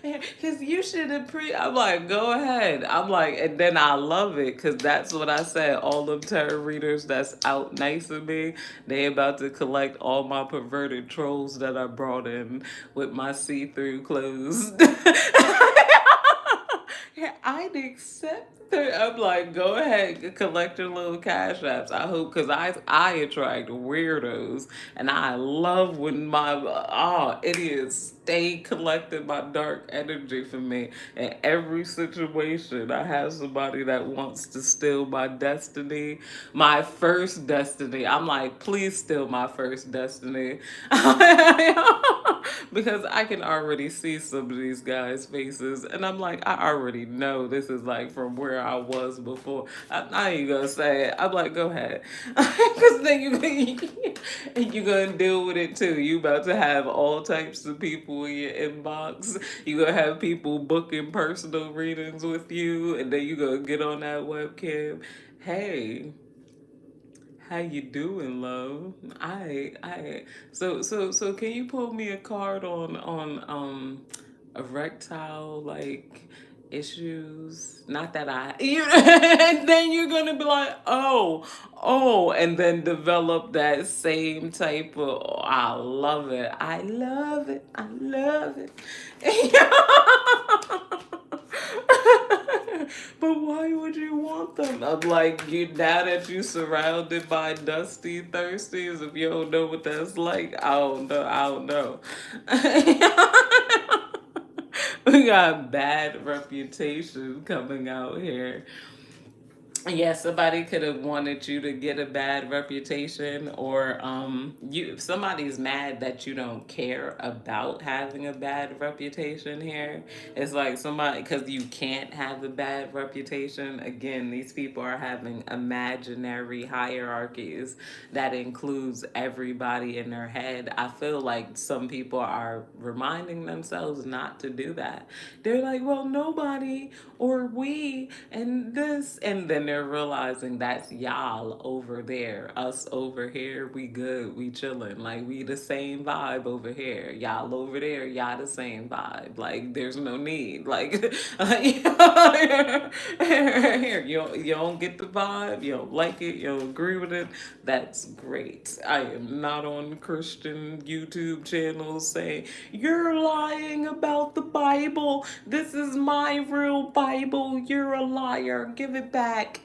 Because you should have I'm like, go ahead. I'm like, and then I love it because that's what I said. All them tarot readers that's out nice of me, they about to collect all my perverted trolls that I brought in with my see-through clothes. Yeah, I'd accept that. I'm like, go ahead, collect your little cash apps. I hope, because I attract weirdos, and I love when my idiots stay collecting my dark energy for me. In every situation, I have somebody that wants to steal my destiny, my first destiny. I'm like, please steal my first destiny. Because I can already see some of these guys' faces, and I'm like, I already know this is like from where I was before. I ain't gonna say it. I'm like, go ahead, because then you gonna deal with it too. You about to have all types of people in your inbox. You gonna have people booking personal readings with you, and then you gonna get on that webcam. Hey, how you doing, love? So can you pull me a card on erectile like issues? Not that and then you're gonna be like, oh, and then develop that same type of I love it. I love it. I love it. But why would you want them? I'm like, you now that you surrounded by dusty thirsties, if you don't know what that's like, I don't know. I don't know. We got bad reputation coming out here. Yeah, somebody could have wanted you to get a bad reputation, or you. If somebody's mad that you don't care about having a bad reputation here, it's like somebody because you can't have a bad reputation. Again, these people are having imaginary hierarchies that includes everybody in their head. I feel like some people are reminding themselves not to do that. They're like, well, nobody or we and this, and then they're realizing that's y'all over there, us over here, we good, we chilling, like we the same vibe over here, y'all over there, y'all the same vibe, like there's no need, like here you don't get the vibe, you don't like it, you don't agree with it, that's great. I am not on Christian YouTube channels saying you're lying about the Bible, this is my real Bible, you're a liar, give it back.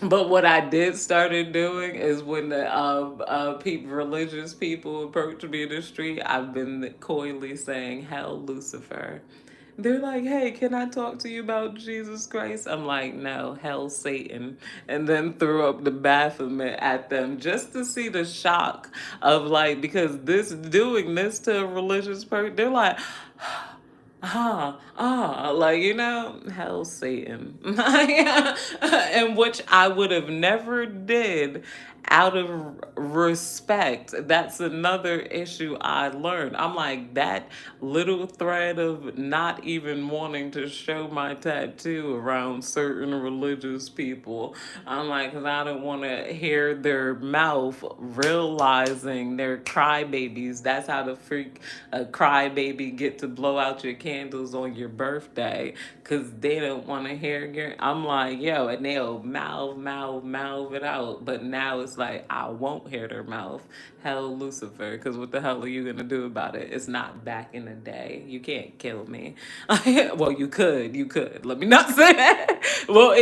But what I did started doing is when the religious people approach me in the street, I've been coyly saying, "Hell, Lucifer." They're like, "Hey, can I talk to you about Jesus Christ?" I'm like, "No, hell, Satan," and then threw up the Baphomet at them just to see the shock of like because this doing this to a religious person, they're like. Like, hell Satan. And which I would have never did out of respect. That's another issue I learned. I'm like, that little thread of not even wanting to show my tattoo around certain religious people. I'm like, because I don't want to hear their mouth realizing they're crybabies. That's how the freak a crybaby get to blow out your candles on your birthday because they don't want to hear your. I'm like, yo, and they'll mouth it out. But now it's was like, I won't hear their mouth. Hell, Lucifer, because what the hell are you gonna do about it? It's not back in the day. You can't kill me. Well, you could. You could. Let me not say that. Well,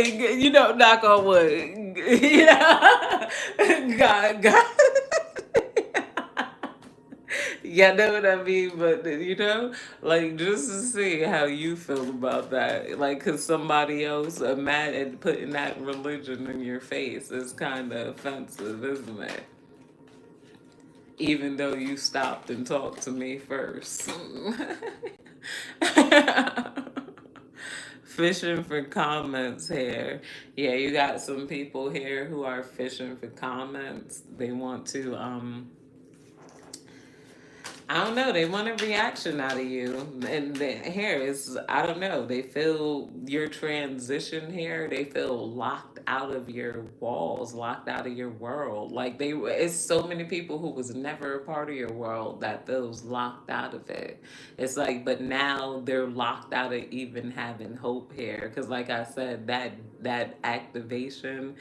knock on wood. God. Yeah, know what I mean? But, like, just to see how you feel about that. Like, because somebody else mad at putting that religion in your face is kind of offensive, isn't it? Even though you stopped and talked to me first. Fishing for comments here. Yeah, you got some people here who are fishing for comments. They want to I don't know. They want a reaction out of you. And here is, I don't know. They feel your transition here. They feel locked out of your walls, locked out of your world. Like it's so many people who was never a part of your world that feels locked out of it. It's like, but now they're locked out of even having hope here. Because like I said, that activation,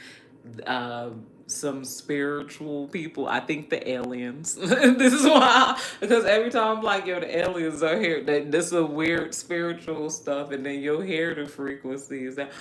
uh, some spiritual people. I think the aliens. This is why, because every time I'm like, yo, the aliens are here. That this is weird spiritual stuff, and then you'll hear the frequencies that.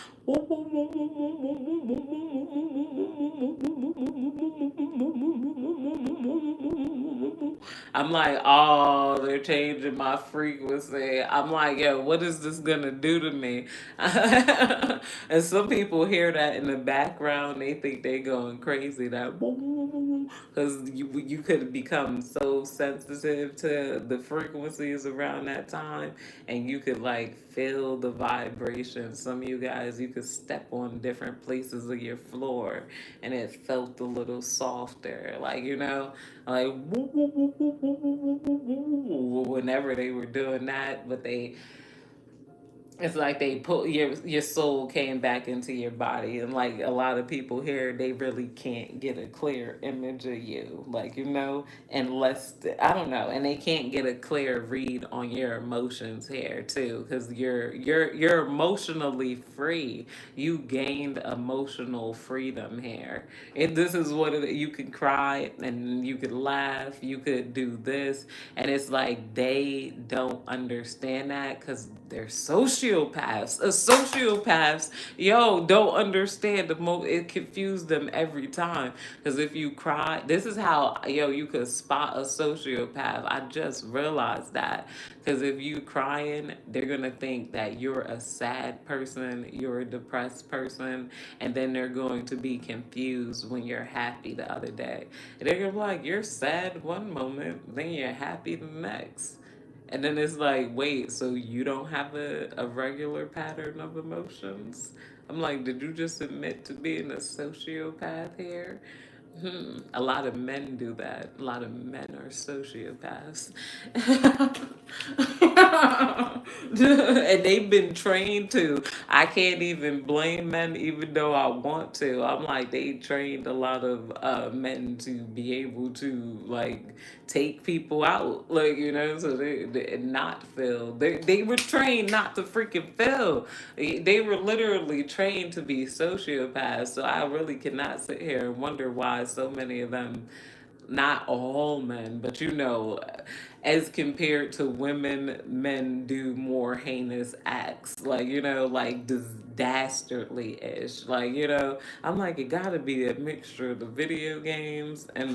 I'm like, oh, they're changing my frequency. I'm like, yo, what is this gonna do to me? And some people hear that in the background, they think they going crazy. That because you could become so sensitive to the frequencies around that time, and you could like feel the vibration. Some of you guys, you could step on different places of your floor, and it felt a little softer, like like whenever they were doing that, but it's like they put your soul came back into your body, and like a lot of people here, they really can't get a clear image of you, like unless I don't know, and they can't get a clear read on your emotions here too, because you're emotionally free. You gained emotional freedom here. And this is you could cry and you could laugh, you could do this, and it's like they don't understand that because they're sociopaths. Sociopaths, yo, don't understand it confused them every time. Because if you cry, this is how, you could spot a sociopath. I just realized that. Because if you crying, they're going to think that you're a sad person, you're a depressed person, and then they're going to be confused when you're happy the other day. And they're going to be like, you're sad one moment, then you're happy the next. And then it's like, wait, so you don't have a regular pattern of emotions? I'm like, did you just admit to being a sociopath here? A lot of men do that. A lot of men are sociopaths. And they've been trained to. I can't even blame men, even though I want to. I'm like, they trained a lot of men to be able to, like, take people out. Like, so they not feel. They were trained not to freaking feel. They were literally trained to be sociopaths. So I really cannot sit here and wonder why so many of them, not all men, but as compared to women, men do more heinous acts, like like dastardly ish, like I'm like, it gotta be a mixture of the video games and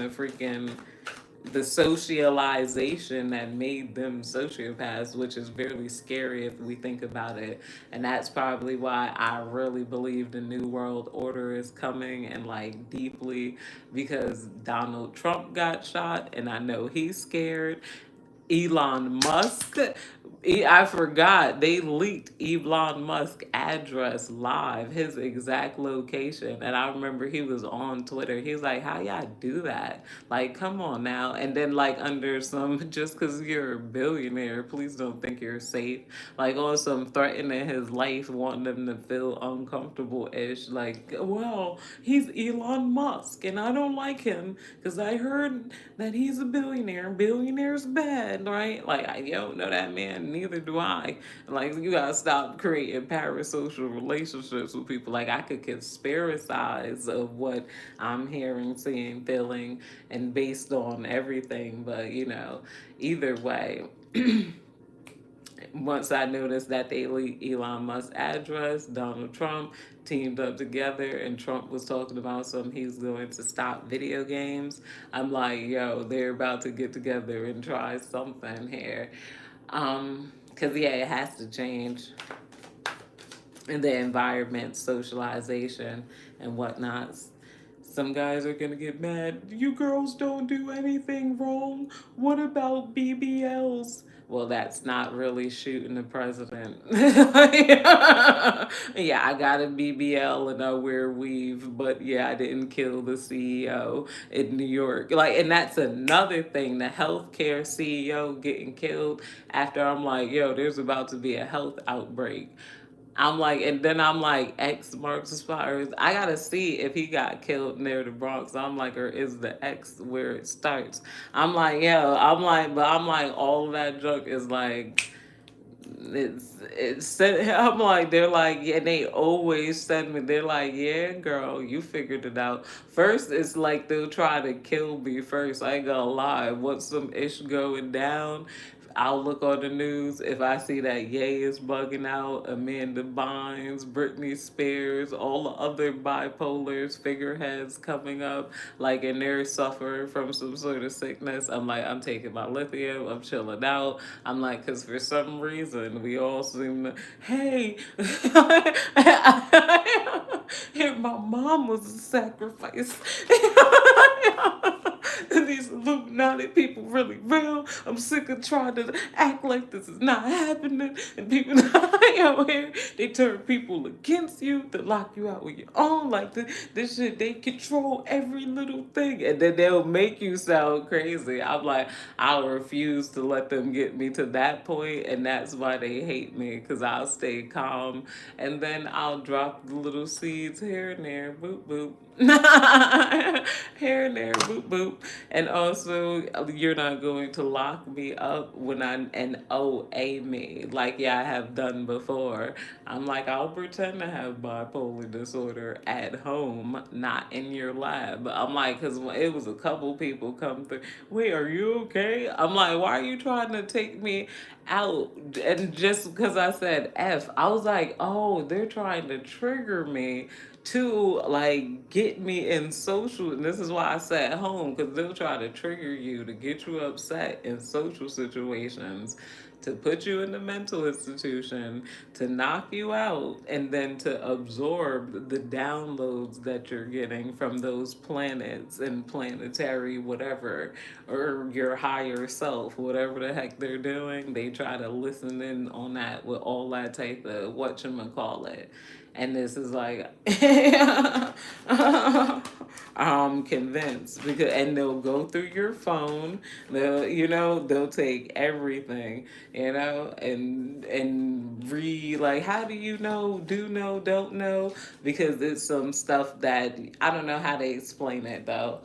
the socialization that made them sociopaths, which is very scary if we think about it. And that's probably why I really believe the New World Order is coming, and like deeply, because Donald Trump got shot, and I know he's scared. Elon Musk. I forgot they leaked Elon Musk address live, his exact location, and I remember he was on Twitter. He was like, "How y'all do that? Like, come on now!" And then like under some, just because you're a billionaire, please don't think you're safe. Like on some threatening his life, wanting them to feel uncomfortable ish. Like, well, he's Elon Musk, and I don't like him because I heard that he's a billionaire. Billionaire's bad. man, right? Like, you don't know that man, neither do I. Like, you gotta stop creating parasocial relationships with people. Like, I could conspiracize of what I'm hearing, seeing, feeling, and based on everything, but either way. Once I noticed that they leaked Elon Musk's address, Donald Trump teamed up together, and Trump was talking about something he's going to stop video games. I'm like, yo, they're about to get together and try something here. Because, yeah, it has to change in the environment, socialization, and whatnot. Some guys are gonna get mad. You girls don't do anything wrong. What about BBLs? Well, that's not really shooting the president. Yeah, I got a BBL and I wear weave, but yeah, I didn't kill the CEO in New York. Like, and that's another thing, the healthcare CEO getting killed after I'm like, yo, there's about to be a health outbreak. I'm like, and then I'm like, X marks the spot. Or I gotta see if he got killed near the Bronx. I'm like, or is the X where it starts? I'm like, yo, I'm like, but I'm like, all of that junk is like, I'm like, they're like, yeah, they always send me, they're like, yeah, girl, you figured it out. First, it's like they'll try to kill me first. I ain't gonna lie. Once some ish going down, I'll look on the news. If I see that Ye is bugging out, Amanda Bynes, Britney Spears, all the other bipolars, figureheads coming up, like, and they're suffering from some sort of sickness, I'm like, I'm taking my lithium, I'm chilling out. I'm like, because for some reason, we all seem to, hey, my mom was a sacrifice. These Illuminati people really real. I'm sick of trying to act like this is not happening. And people out here, they turn people against you to lock you out with your own. Like this shit, they control every little thing. And then they'll make you sound crazy. I'm like, I'll refuse to let them get me to that point, and that's why they hate me, because I'll stay calm, and then I'll drop the little seeds here and there, boop boop. Here and there, boop boop. And also, you're not going to lock me up when I'm an OA me, like, yeah, I have done before. I'm like, I'll pretend to have bipolar disorder at home, not in your lab. I'm like, because it was a couple people come through. Wait, are you okay? I'm like, why are you trying to take me out? And just because I said F, I was like, oh, they're trying to trigger me to like get me in social, and this is why I sat home, because they'll try to trigger you to get you upset in social situations, to put you in the mental institution, to knock you out, and then to absorb the downloads that you're getting from those planets and planetary whatever, or your higher self, whatever the heck they're doing. They try to listen in on that with all that type of whatchamacallit. And this is like, I'm convinced, because, and they'll go through your phone. They'll take everything, and read, like, how do you know, do know, don't know, because it's some stuff that I don't know how they explain it though.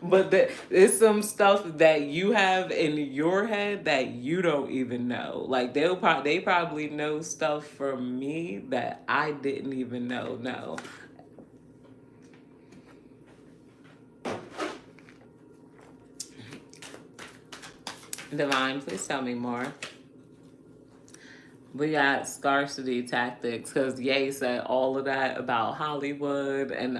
But it's some stuff that you have in your head that you don't even know. Like, they probably know stuff from me that I didn't even know. No. Divine, please tell me more. We got scarcity tactics, because Ye said all of that about Hollywood, and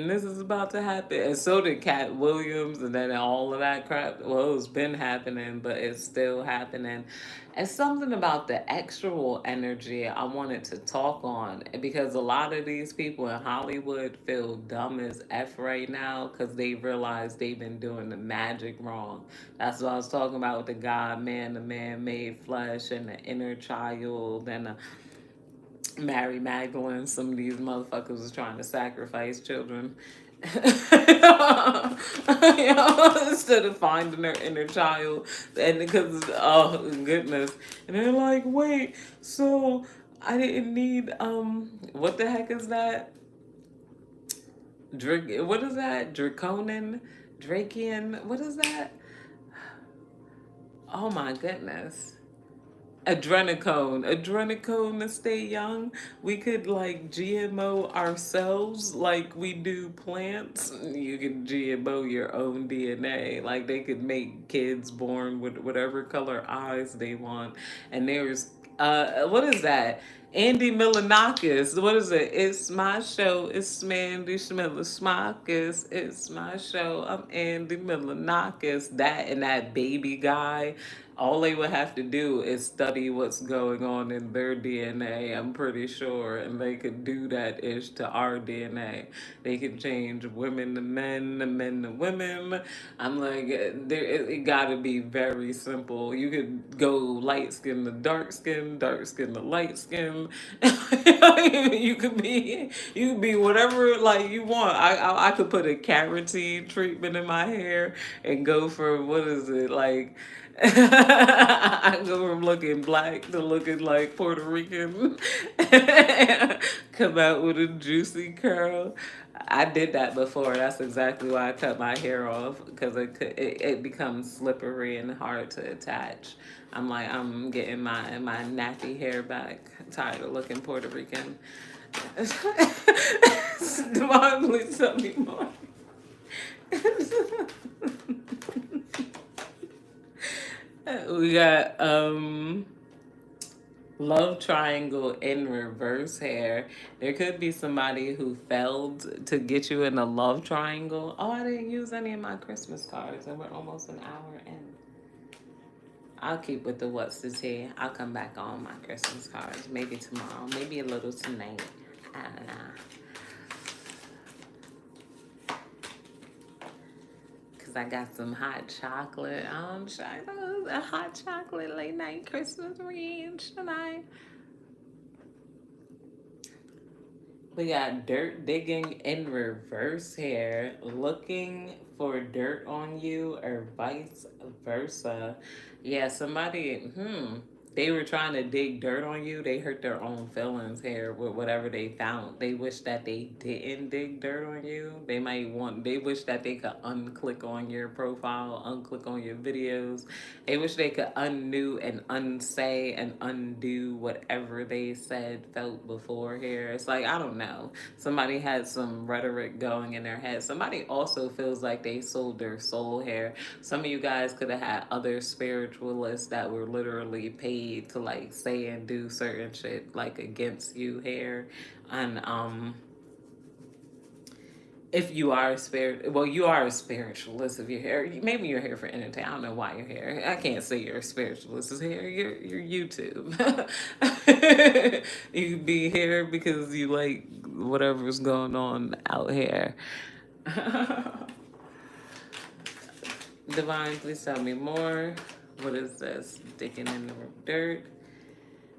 this is about to happen, and so did Cat Williams, and then all of that crap. Well, it's been happening, but it's still happening. And something about the actual energy I wanted to talk on, because a lot of these people in Hollywood feel dumb as F right now, because they realize they've been doing the magic wrong. That's what I was talking about with the God man, the man made flesh, and the inner child, and the Mary Magdalene. Some of these motherfuckers was trying to sacrifice children. Instead of finding their inner child, and because, oh goodness, and they're like, wait, so I didn't need, what the heck is that? What is that? Draconin? Drakian? What is that? Oh my goodness. Adrenochrome to stay young. We could like GMO ourselves like we do plants. You can GMO your own DNA. Like they could make kids born with whatever color eyes they want. And there's what is that? Andy Milonakis. What is it? It's my show. It's Mandy Schmillismakis. It's my show. I'm Andy Milonakis. That and that baby guy. All they would have to do is study what's going on in their DNA, I'm pretty sure, and they could do that ish to our DNA. They could change women to men, men to women. I'm like, it gotta be very simple. You could go light skin to dark skin to light skin. You could be whatever like you want. I could put a keratin treatment in my hair and go for what is it like I go from looking black to looking like Puerto Rican. Come out with a juicy curl. I did that before. That's exactly why I cut my hair off because it becomes slippery and hard to attach. I'm like I'm getting my nappy hair back. Tired of looking Puerto Rican. Devon, please tell me more. We got love triangle in reverse hair. There could be somebody who failed to get you in a love triangle. Oh, I didn't use any of my Christmas cards and we're almost an hour in. I'll keep with the what's the tea. I'll come back on my Christmas cards. Maybe tomorrow. Maybe a little tonight. I don't know. I got some hot chocolate. A hot chocolate late night Christmas range tonight. We got dirt digging in reverse here, looking for dirt on you or vice versa. Yeah, they were trying to dig dirt on you. They hurt their own feelings here with whatever they found. They wish that they didn't dig dirt on you. They wish that they could unclick on your profile, unclick on your videos. They wish they could undo and unsay and undo whatever they said, felt before here. It's like, I don't know. Somebody had some rhetoric going in their head. Somebody also feels like they sold their soul here. Some of you guys could have had other spiritualists that were literally paid to like say and do certain shit like against you here. And if you are you are a spiritualist if you're here. Maybe you're here for entertainment. I don't know why you're here. I can't say you're a spiritualist. Is here. You're YouTube. You could be here because you like whatever's going on out here. Divine, please tell me more. What is this? Digging in the dirt.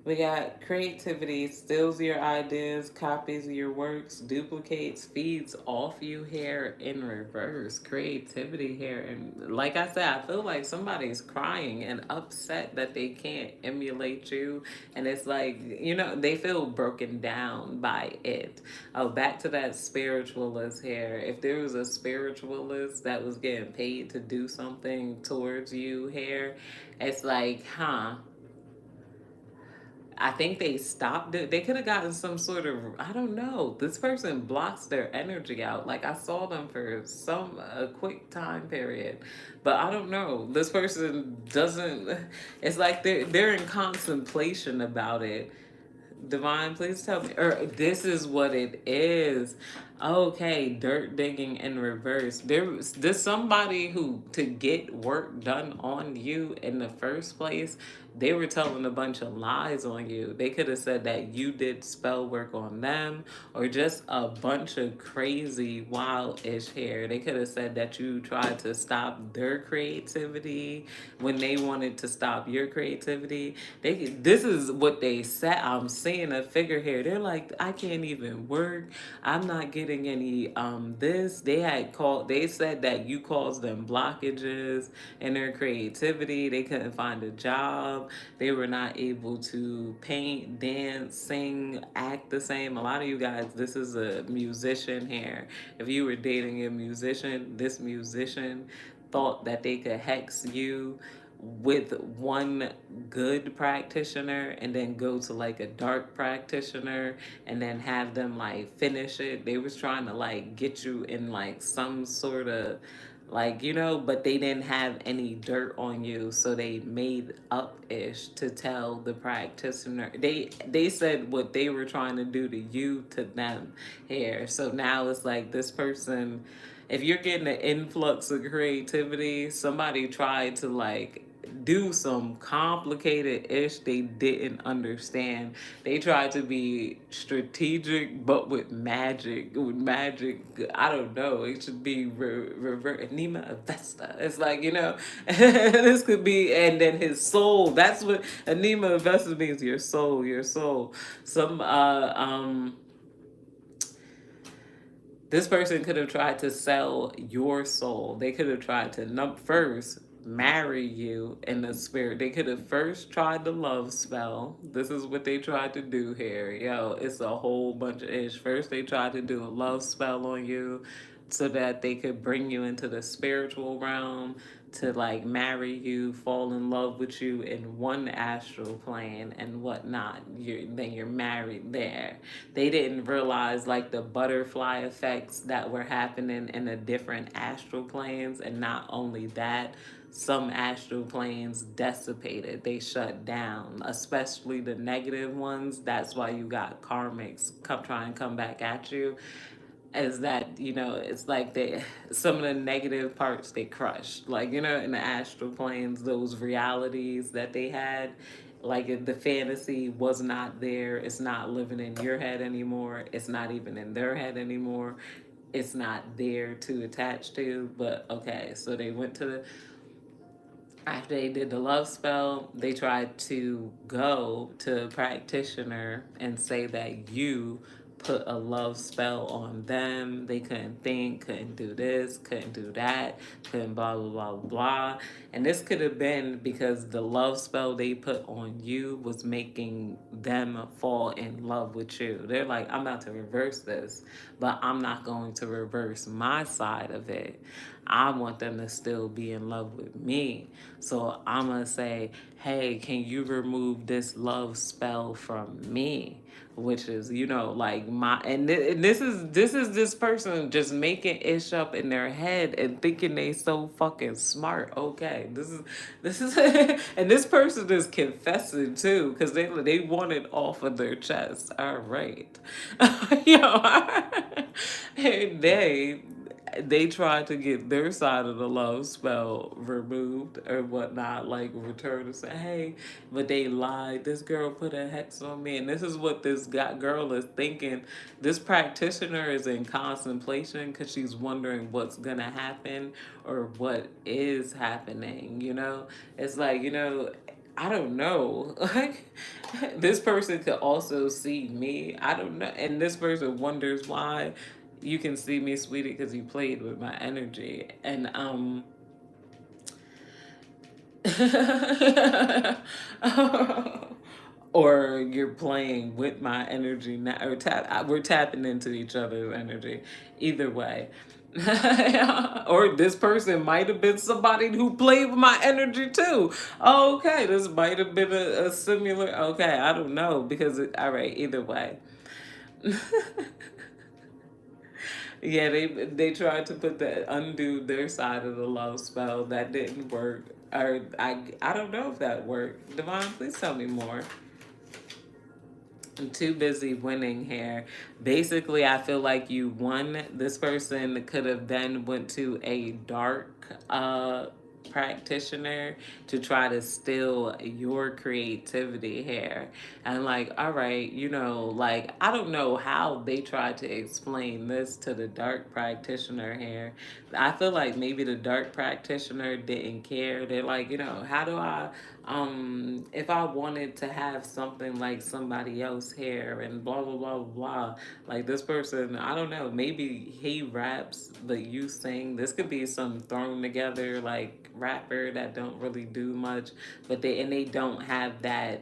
We got creativity, steals your ideas, copies your works, duplicates, feeds off you here in reverse. Creativity here. And like I said, I feel like somebody's crying and upset that they can't emulate you. And it's like, they feel broken down by it. Oh, back to that spiritualist here. If there was a spiritualist that was getting paid to do something towards you here, it's like, I think they stopped it. They could have gotten some sort of, I don't know. This person blocks their energy out. Like I saw them for a quick time period, but I don't know. This person doesn't. It's like they're in contemplation about it. Divine, please tell me. Or this is what it is. Okay, dirt digging in reverse. There's somebody who to get work done on you in the first place. They were telling a bunch of lies on you. They could have said that you did spell work on them or just a bunch of crazy wild-ish hair. They could have said that you tried to stop their creativity when they wanted to stop your creativity. This is what they said. I'm seeing a figure here. They're like, I can't even work. I'm not getting any this. They said that you caused them blockages in their creativity. They couldn't find a job. They were not able to paint, dance, sing, act the same. A lot of you guys, this is a musician here. If you were dating a musician, this musician thought that they could hex you with one good practitioner and then go to like a dark practitioner and then have them like finish it. They was trying to like get you in like some sort of like, you know, but they didn't have any dirt on you, so they made up ish to tell the practitioner. They said what they were trying to do to you to them here. So now it's like this person, if you're getting an influx of creativity, somebody tried to like do some complicated ish they didn't understand. They tried to be strategic, but with magic. With magic, I don't know. It should be revert Nima Avesta. It's like, you know, this could be, and then his soul. That's what Anima Avesta means. Your soul, your soul. Some this person could have tried to sell your soul. They could have tried to first marry you in the spirit. They could have first tried the love spell. This is what they tried to do here. Yo, it's a whole bunch of ish. First, they tried to do a love spell on you so that they could bring you into the spiritual realm to like marry you, fall in love with you in one astral plane and whatnot. Then you're married there. They didn't realize like the butterfly effects that were happening in the different astral planes, and not only that, some astral planes dissipated, they shut down, especially the negative ones. That's why you got karmics come try and come back at you, is that, you know, it's like they, some of the negative parts they crushed, like, you know, in the astral planes, those realities that they had, like the fantasy was not there. It's not living in your head anymore. It's not even in their head anymore. It's not there to attach to. But okay, so they went to the, after they did the love spell, they tried to go to a practitioner and say that you put a love spell on them. They couldn't think, couldn't do this, couldn't do that, couldn't blah, blah, blah, blah. And this could have been because the love spell they put on you was making them fall in love with you. They're like, I'm about to reverse this, but I'm not going to reverse my side of it. I want them to still be in love with me. So I'm going to say, hey, can you remove this love spell from me? Which is, you know, like my, and this person just making ish up in their head and thinking they so fucking smart. Okay, this is and this person is confessing too, because they want it off of their chest. All right. You know, and they tried to get their side of the love spell removed or whatnot, like return and say, hey, but they lied. This girl put a hex on me, and this is what this girl is thinking. This practitioner is in contemplation because she's wondering what's gonna happen or what is happening. You know, it's like, you know, I don't know. Like, this person could also see me. I don't know. And this person wonders why you can see me, sweetie, because you played with my energy. And, or you're playing with my energy now, or we're tapping into each other's energy. Either way. Or this person might have been somebody who played with my energy too. Okay, this might have been a similar. Okay, I don't know because all right. Either way, yeah, they tried to put the undo their side of the love spell. That didn't work. Or I don't know if that worked. Devon, please tell me more. I'm too busy winning here. Basically, I feel like you won. This person could have then went to a dark practitioner to try to steal your creativity here. And like, all right, you know, like I don't know how they tried to explain this to the dark practitioner here. I feel like maybe the dark practitioner didn't care. They're like, you know, how do I if I wanted to have something like somebody else here and blah blah blah blah, like this person, I don't know, maybe he raps but you sing. This could be some thrown together like rapper that don't really do much, but they don't have that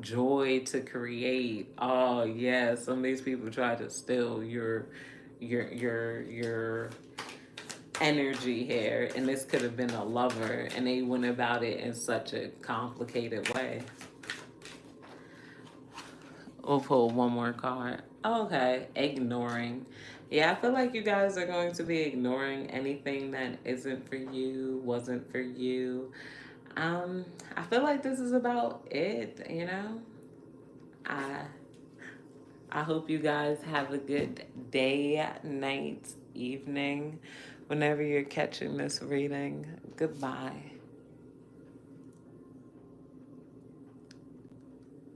joy to create. Oh yeah, some of these people try to steal your energy here, and this could have been a lover, and they went about it in such a complicated way. We'll pull one more card. Okay, ignoring. Yeah, I feel like you guys are going to be ignoring anything that isn't for you, wasn't for you. I feel like this is about it, you know? I I hope you guys have a good day, night, evening, whenever you're catching this reading. Goodbye.